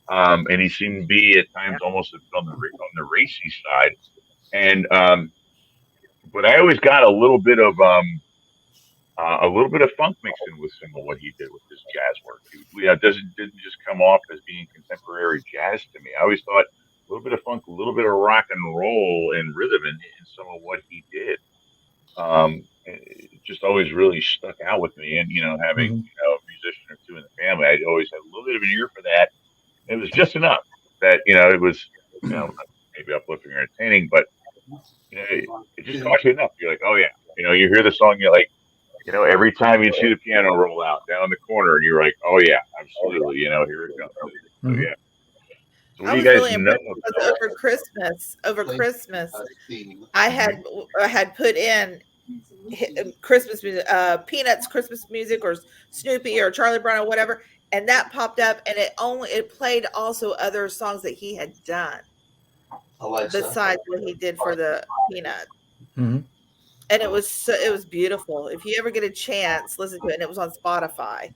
and he seemed to be at Yeah. times almost on the racy side. And but I always got a little bit of funk mixed in with some of what he did with his jazz work. It didn't just come off as being contemporary jazz to me. I always thought a little bit of funk, a little bit of rock and roll and rhythm in some of what he did. It just always really stuck out with me. And having Mhm. a musician or two in the family, I always had a little bit of an ear for that. It was just enough that it was maybe uplifting or entertaining, but it just caught you enough. You're like, oh yeah, you hear the song, you're like. Every time you see the piano roll out down the corner, and you're like, "Oh yeah, absolutely!" Here it comes. So Mhm. yeah. So what I do you was guys really know impressed because about? over Christmas, I Mhm. had put in Christmas music, Peanuts Christmas music, or Snoopy or Charlie Brown or whatever, and that popped up, and it played also other songs that he had done besides what he did for the Peanuts. Mhm. And it was beautiful. If you ever get a chance, listen to it. And it was on Spotify.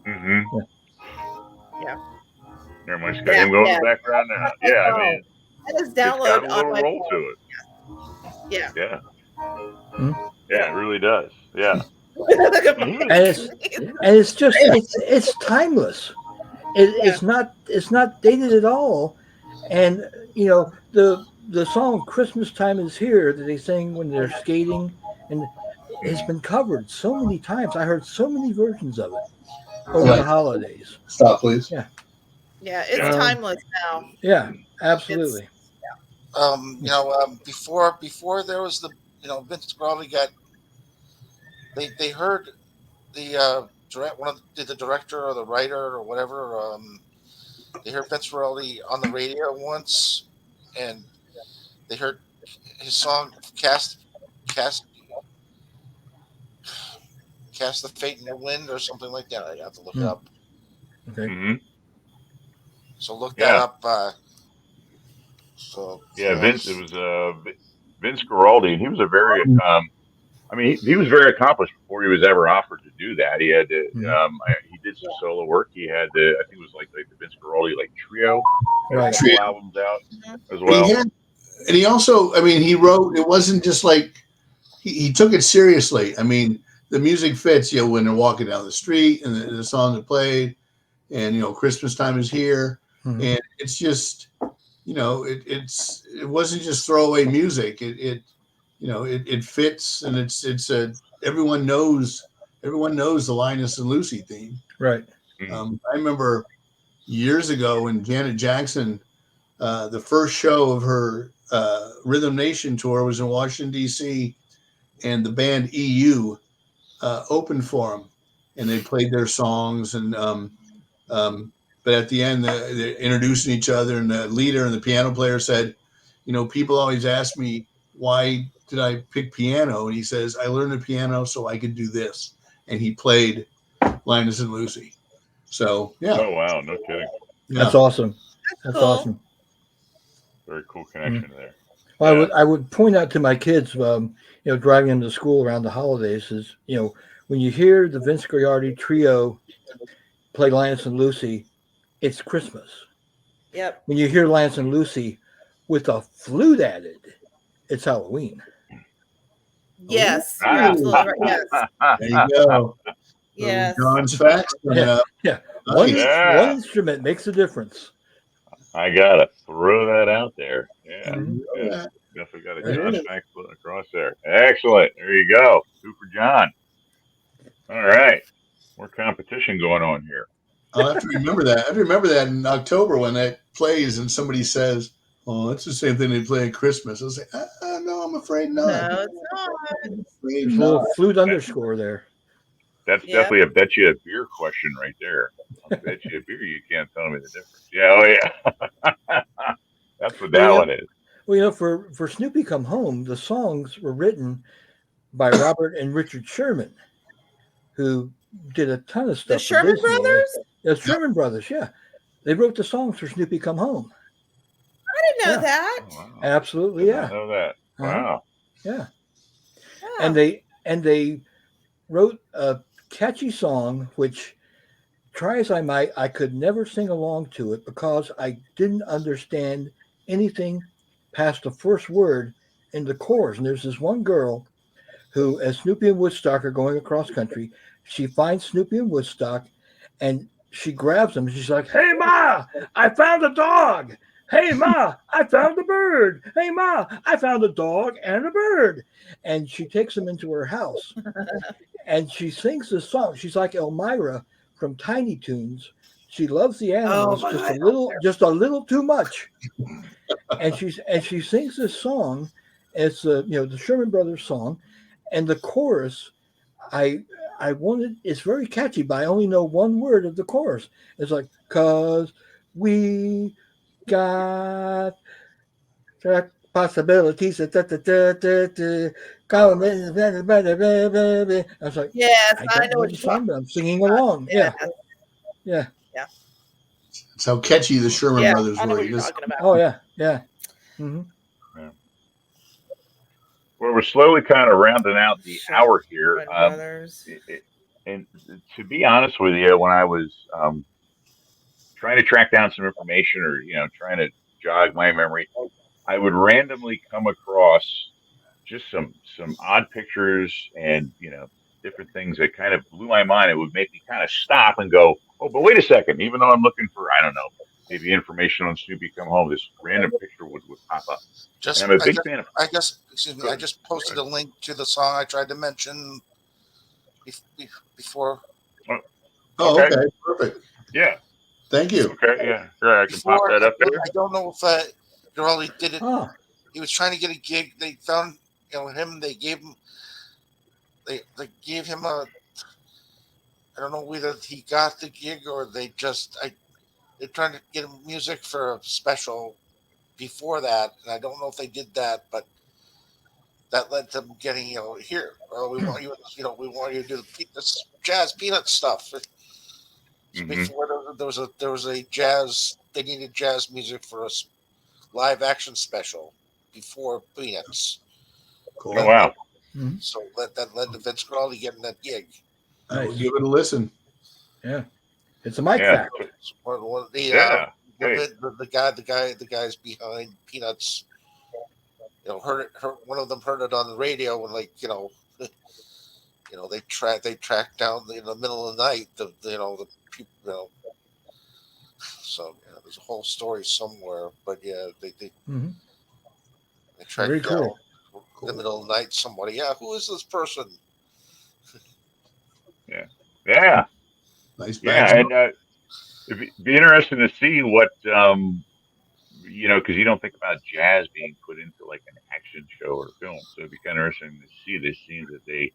Mhm. Yeah. Yeah, Everybody's got yeah, him going in yeah. the background now. Yeah, I Oh, mean, I just it's got download a on little my roll to phone. it. Yeah, Yeah, Mhm. yeah, it really does. Yeah. And he was. And it's just it's timeless. yeah. It's not dated at all. And the song "Christmas Time Is Here" that they sing when they're skating, and it's Mhm. been covered so many times. I heard so many versions of it over the Alexa, holidays. stop, please. Yeah, Yeah, it's Yeah. timeless now. yeah, It's absolutely. Before there was the Vince probably got they heard the the director or the writer or whatever. They heard Vince Guaraldi on the radio once, and they heard his song cast cast the fate in the wind or something like that. I have to look it Hmm. up. Okay. Mhm. So look that Yeah. up. So Yeah. yeah, Vince. It was Vince Guaraldi, and he was a very. I mean, he was very accomplished before he was ever offered to do that. He had to. Mhm. He did some solo work. He had the. I think it was like the Vince Guaraldi trio. Had a Right. couple albums out Mhm. as And he well. had, and he also, I mean, he wrote. It wasn't just like he took it seriously. I mean, the music fits. When they're walking down the street and the songs are played, and Christmas time is here, Mhm. and it's just it wasn't just throwaway music. It fits, and it's a everyone knows the Linus and Lucy theme. Right. Mm. I remember years ago when Janet Jackson, the first show of her Rhythm Nation tour was in Washington D.C., and the band EU opened for them, and they played their songs, and um, but at the end, they're introducing each other, and the leader and the piano player said, people always ask me, why did I pick piano? And he says, I learned the piano so I could do this. And he played Linus and Lucy. So, yeah. Oh wow, no kidding. That's Yeah. awesome. That's That's cool. awesome. Very cool Mhm. connection there. Well, Yeah. I would point out to my kids, driving them to school around the holidays, is when you hear the Vince Guaraldi trio play Linus and Lucy, it's Christmas. Yep. When you hear Linus and Lucy with a flute added, it's Halloween. Yes. You're Ooh, absolutely right. Yes. there you go. Little Yes. John's facts coming Yeah, up. yeah. Nice. One Yeah. instrument makes a difference. I gotta throw that out there. Yeah. I Mhm. know Yeah. that. Definitely got a There it John is. fact across there. Excellent. There you go. Two for John. All right. More competition going on here. I'll have to remember that. I have to remember that in October when that plays and somebody says, "Oh, it's the same thing they play at Christmas." I'll say, "No, I'm afraid not. No, it's not. I'm afraid There's a not." little flute underscore there. That's Yep. definitely a bet you a beer question right there. I'll bet you a beer. You can't tell me the difference. Yeah. Oh yeah. That's what Well, that you know, one is. for Snoopy Come Home, the songs were written by Robert and Richard Sherman, who did a ton of The stuff for Sherman Disney. Brothers? The Yep. Sherman Brothers, yeah, they wrote the songs for Snoopy Come Home. I didn't know Yeah, that. Oh wow. absolutely, Did not yeah, know that. uh-huh. Wow. Yeah, and Oh. they wrote a catchy song which, try as I might, I could never sing along to it because I didn't understand anything past the first word in the chorus. And there's this one girl who, as Snoopy and Woodstock are going across country, she finds Snoopy and Woodstock and she grabs him. She's like, "Hey, Ma, I found a dog. Hey, Ma, I found a bird. Hey, Ma, I found a dog and a bird." And she takes him into her house and she sings this song. She's like Elmira from Tiny Toons. She loves the Oh animals my. just a little too much. And she sings this song. It's the Sherman Brothers song, and the chorus. I I wanted. It's very catchy, but I only know one word of the chorus. It's like, "'Cause we got possibilities." Da, da, da, da, da, I was like, Yes, I I don't know know what the you're song, talking but I'm singing about. along. Yeah, Yeah. yeah, It's how catchy the Sherman yeah. Brothers I know were. what You you're just talking about. Oh yeah. Hmm. Yeah. Well, we're slowly kind of rounding out the Sherman hour here. Brothers. And to be honest with you, when I was trying to track down some information or trying to jog my memory, I would randomly come across just some odd pictures and different things that kind of blew my mind. It would make me kind of stop and go, oh, but wait a second. Even though I'm looking for, I don't know, maybe information on Snoopy Come Home, this random picture would pop up. And I'm Just a big fan of. excuse me. I Good. just posted a link to the song I tried to mention before. oh, Okay. okay, perfect. Yeah. Thank you. Okay. Yeah. Sure. I can pop Before that up there. I don't know if Girardi did it. Oh, He was trying to get a gig. They found him. They gave him gave him a. I don't know whether he got the gig or they're trying to get him music for a special before that, and I don't know if they did that, but that led to them getting here. We want you, we want you to do this jazz peanut stuff. So Hmm. before there was a jazz. They needed jazz music for a live action special before Peanuts. Oh Cool. wow. mhm. So that led to Vince Guaraldi getting that gig. I will Nice. give it a listen. Yeah, it's a mic Yeah. fact. One of Yeah. Hey. the guys behind Peanuts, heard it. One of them heard it on the radio and they tracked down in the middle of the night the people. So there's a whole story somewhere, but yeah, Hmm. they Very tracked down cool. in the middle of the night somebody. Yeah, who is this person? Yeah. Yeah. Nice Yeah. backstory. And it'd be interesting to see what because you don't think about jazz being put into like an action show or film. So it'd be kind of interesting to see the scenes that they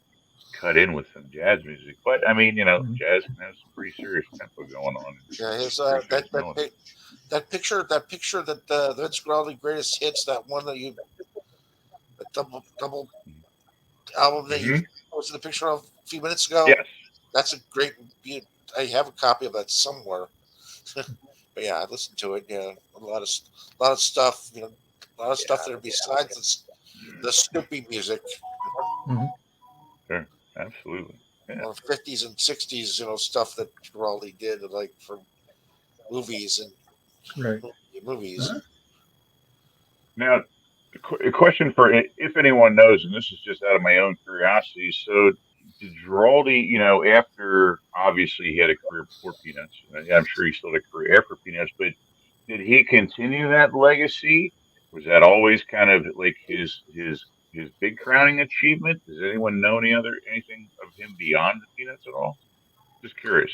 cut in with some jazz music. But I mean, Mhm. jazz can have some pretty serious tempo going on and Yeah, his pretty fast melodies. that picture that Vince Guaraldi greatest hits, that one that the double album that you Hmm. posted a picture of a few minutes ago. Yes. That's a great. I have a copy of that somewhere. But yeah, I listened to it. Yeah, a lot of stuff. A lot of stuff there besides the Snoopy music, Mhm. Sure. Absolutely. Yeah. or 50s and 60s, stuff that Giraldi did, like for movies and Right. movies. Huh? Now, a question for if anyone knows, and this is just out of my own curiosity. So, did Giraldi, after obviously he had a career before Peanuts, I'm sure he still had a career after Peanuts, but did he continue that legacy? Was that always kind of like his big crowning achievement? Does anyone know anything of him beyond the Peanuts at all? Just curious.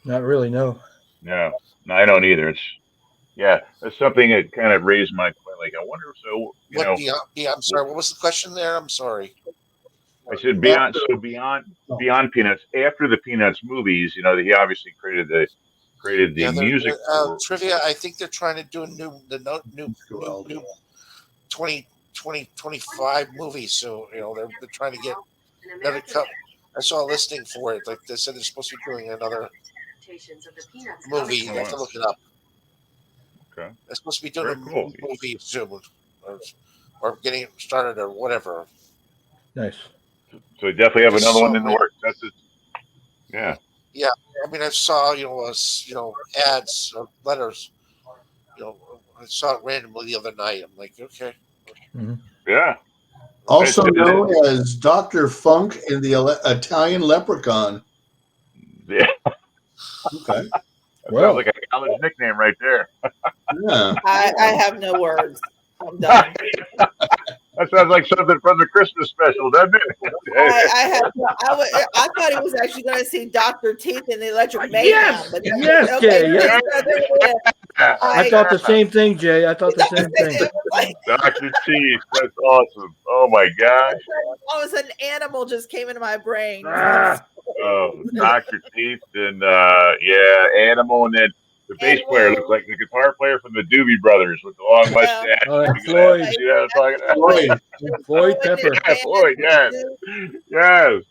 Not really. No. No, no, I don't either. It's yeah, that's something that kind of raised my point. Like, I wonder. So, What beyond? Yeah, I'm sorry. What was the question there? I'm sorry. I said beyond Peanuts. After the Peanuts movies, he obviously created the Yeah, music for. trivia. I think they're trying to do Well, new 2025 movies. So they're trying to get another cut. I saw a listing for it. Like they said, they're supposed to be doing another movie. You have to look it up. Okay. They're supposed to be doing Very a cool. movie soon, or getting it started or whatever. Nice. So we definitely have Just another one saw in the it. works. That's it. Yeah. Yeah, I mean, I saw ads or letters. I saw it randomly the other night. I'm like, okay. Yeah. also It's- known as Dr. Funk in the Italian Leprechaun. Yeah. Okay. That Well. sounds like a college nickname right there. Yeah. I have no words. I'm done. That sounds like something from the Christmas special, doesn't it? I thought he was actually going to see Dr. Teeth in the Electric Mayhem. Yes, But yes, okay, Jay, yes. so there it is. I thought the same thing, Jay. I thought the same thing. It was like, Dr. Teeth. That's awesome. Oh my gosh. all of a sudden, animal just came into my brain. Ah, Oh, Dr. Teeth and Animal, and then the bass player looks like the guitar player from the Doobie Brothers with the long mustache. oh, The Floyd. glasses, you know what I'm talking about? Floyd. Floyd Pepper. Yeah, Floyd, yes. Yes.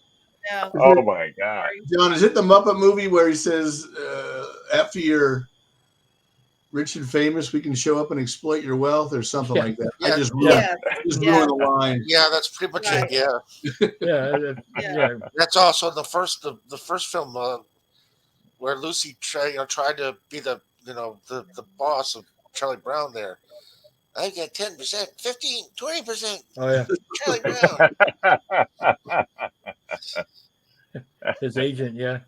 Yeah. Oh my God. John, is it the Muppet movie where he says, after you're rich and famous, we can show up and exploit your wealth or something Yeah. like that? Yeah. I just Yeah. ruined the line. Yeah, that's pretty much Right. it. Yeah, Yeah. that's also the first film where Lucy tried to be the boss of Charlie Brown. There, I get 10%, 15, 20%. Oh, yeah. Charlie Brown. His agent, yeah.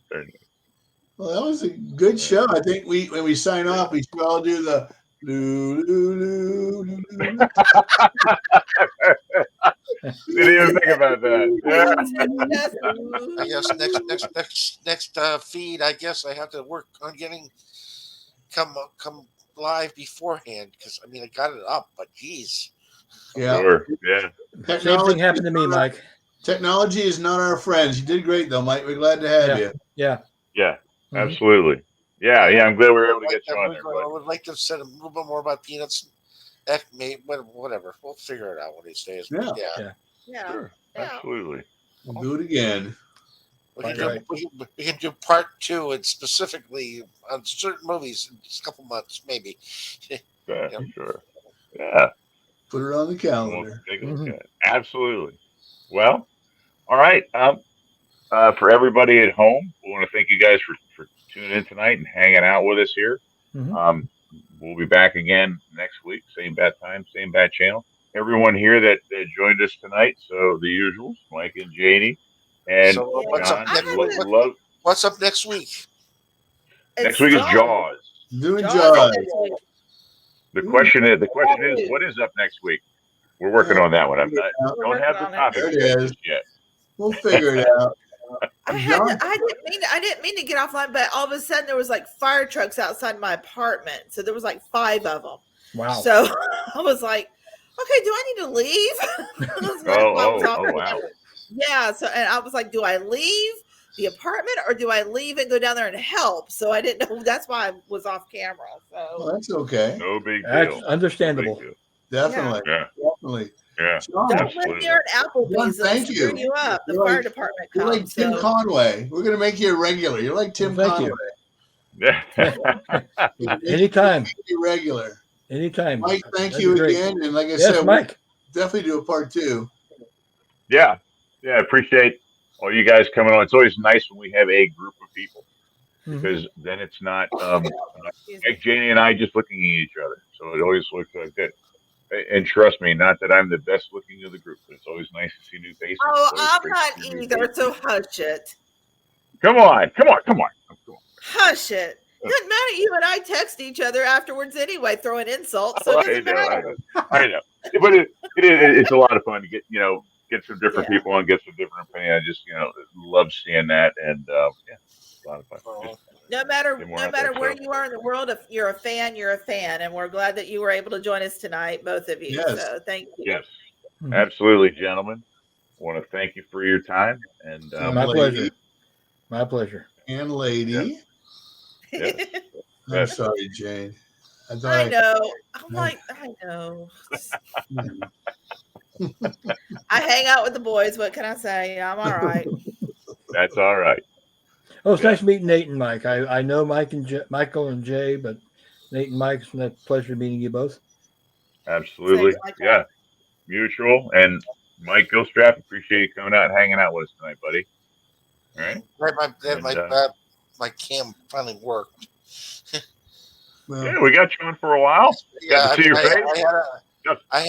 Well, that was a good show. I think when we sign off, we should all do the loo, loo, loo, loo, loo. Didn't even think about that. I guess next feed. I guess I have to work on getting come live beforehand because I mean I got it up, but geez. Yeah. Sure. Yeah. Same thing happened to me, Mike. Technology is not our friends. You did great, though, Mike. We're glad to have you. Yeah. Yeah. Mhm. Absolutely. Yeah. I'm glad we were able to get you on there. I would like to say a little bit more about Peanuts. Heck, maybe whatever. We'll figure it out one of these days. Yeah. Yeah. Sure. Yeah. Absolutely. We'll do it again. We can, Right. we can do part 2 and specifically on certain movies in just a couple months, maybe. Yeah. Yeah. Sure. Yeah. Put it on the We'll calendar. take a look at it. Absolutely. Well, all right. For everybody at home, we want to thank you guys for tuning in tonight and hanging out with us here. Mhm. We'll be back again next week, same bad time, same bad channel. Everyone here that joined us tonight, so the usuals, Mike and Janie, and So, what's John. up next? Love. What's up next week? Next week is Jaws. Doing Jaws Jaws. next week. The question is, what is up next week? We're working on that one. Don't have the topic There it is. yet. We'll figure it out. I didn't mean to get offline, but all of a sudden there was like fire trucks outside my apartment. So there was like 5 of them. Wow. So I was like, okay, do I need to leave? That's what I was Oh, wow. Yeah. So, and I was like, do I leave the apartment or do I leave and go down there and help? So I didn't know. That's why I was off camera. Well, So that's okay. No big That's deal. understandable. No big deal. Definitely. Yeah. Definitely. Yeah. John, don't absolutely. live near an Applebee's. John, It'll thank screw you. you up. The You're fire like- department You're like comes. Tim So Conway. We're going to make you a regular. You're like Tim Well, thank Conway. you. Yeah. Anytime. Make you regular. Anytime. Mike, thank That'd you be great. again. And like I Yes, said, we'll Mike. definitely do a part 2. Yeah. I appreciate all you guys coming on. It's always nice when we have a group of people Mhm. because then it's not like Janie and I just looking at each other. So it always looks like that. And trust me, not that I'm the best looking of the group, but it's always nice to see new faces. oh, It's always I'm great not to see new either. faces. So hush it. Come on. Hush it. Doesn't matter. You and I text each other afterwards anyway, throwing insults. So it doesn't matter. I know. But it's a lot of fun to get some different Yeah. people and get some different opinions. I just love seeing that, and it's a lot of fun. Just No matter Get more out there, where so. you are in the world, if you're a fan, you're a fan, and we're glad that you were able to join us tonight, both of you. Yes. So thank you. yes, Mhm. absolutely, gentlemen. want to thank you for your time. And My lady. pleasure. My pleasure. And lady. yes, I'm yes. sorry, Jane. I thought I know. I'm like, I know. I hang out with the boys. What can I say? I'm all right. That's all right. Oh, it's Yeah. nice meeting Nate and Mike. I know Mike and Michael and Jay, but Nate and Mike, it's a pleasure meeting you both. Absolutely. Like Yeah. Mutual. And Mike Gilstrap, appreciate you coming out and hanging out with us tonight, buddy. All right. My cam finally worked. well, Yeah, we got you on for a while. Yeah, Got to see your face. I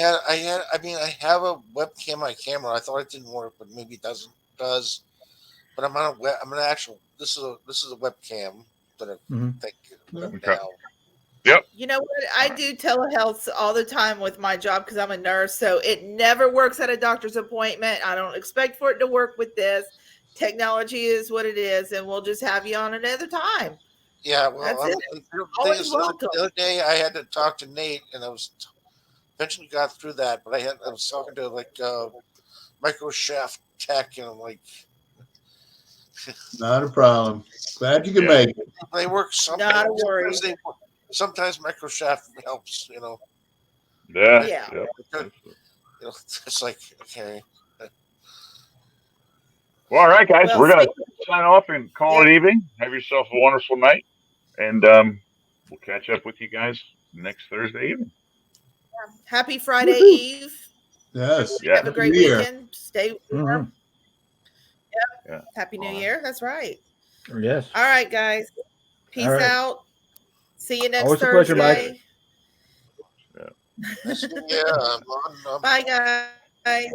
have a webcam on my camera. I thought it didn't work, but maybe it does. But I'm on a web. I'm an actual. This is a webcam that I Mhm. think Okay. now. Yep. You know what? I do telehealth all the time with my job because I'm a nurse. So it never works at a doctor's appointment. I don't expect for it to work with this. Technology is what it is, and we'll just have you on another time. Yeah, well, That's it. the thing Always is, welcome. the other day I had to talk to Nate, and eventually got through that. But I was talking to Micro Chef Tech, and I'm like, not a problem. Glad you could Yeah. make it. they work sometimes. Not a worry. Sometimes Micro Chef helps. Yeah. Yeah. Yep. It's like, okay. Well, all right, guys. Well, We're going to sign off and call it evening. Have yourself a wonderful night. And we'll catch up with you guys next Thursday evening. happy Friday Woohoo. Eve. Yes. Have a Happy great New Year. weekend. Stay warm. Mhm. Yeah. Happy New Year. That's right. Yes. All right, guys. Peace All right. out. See you next Always a pleasure, Thursday. Mike. Yeah. Bye, guys.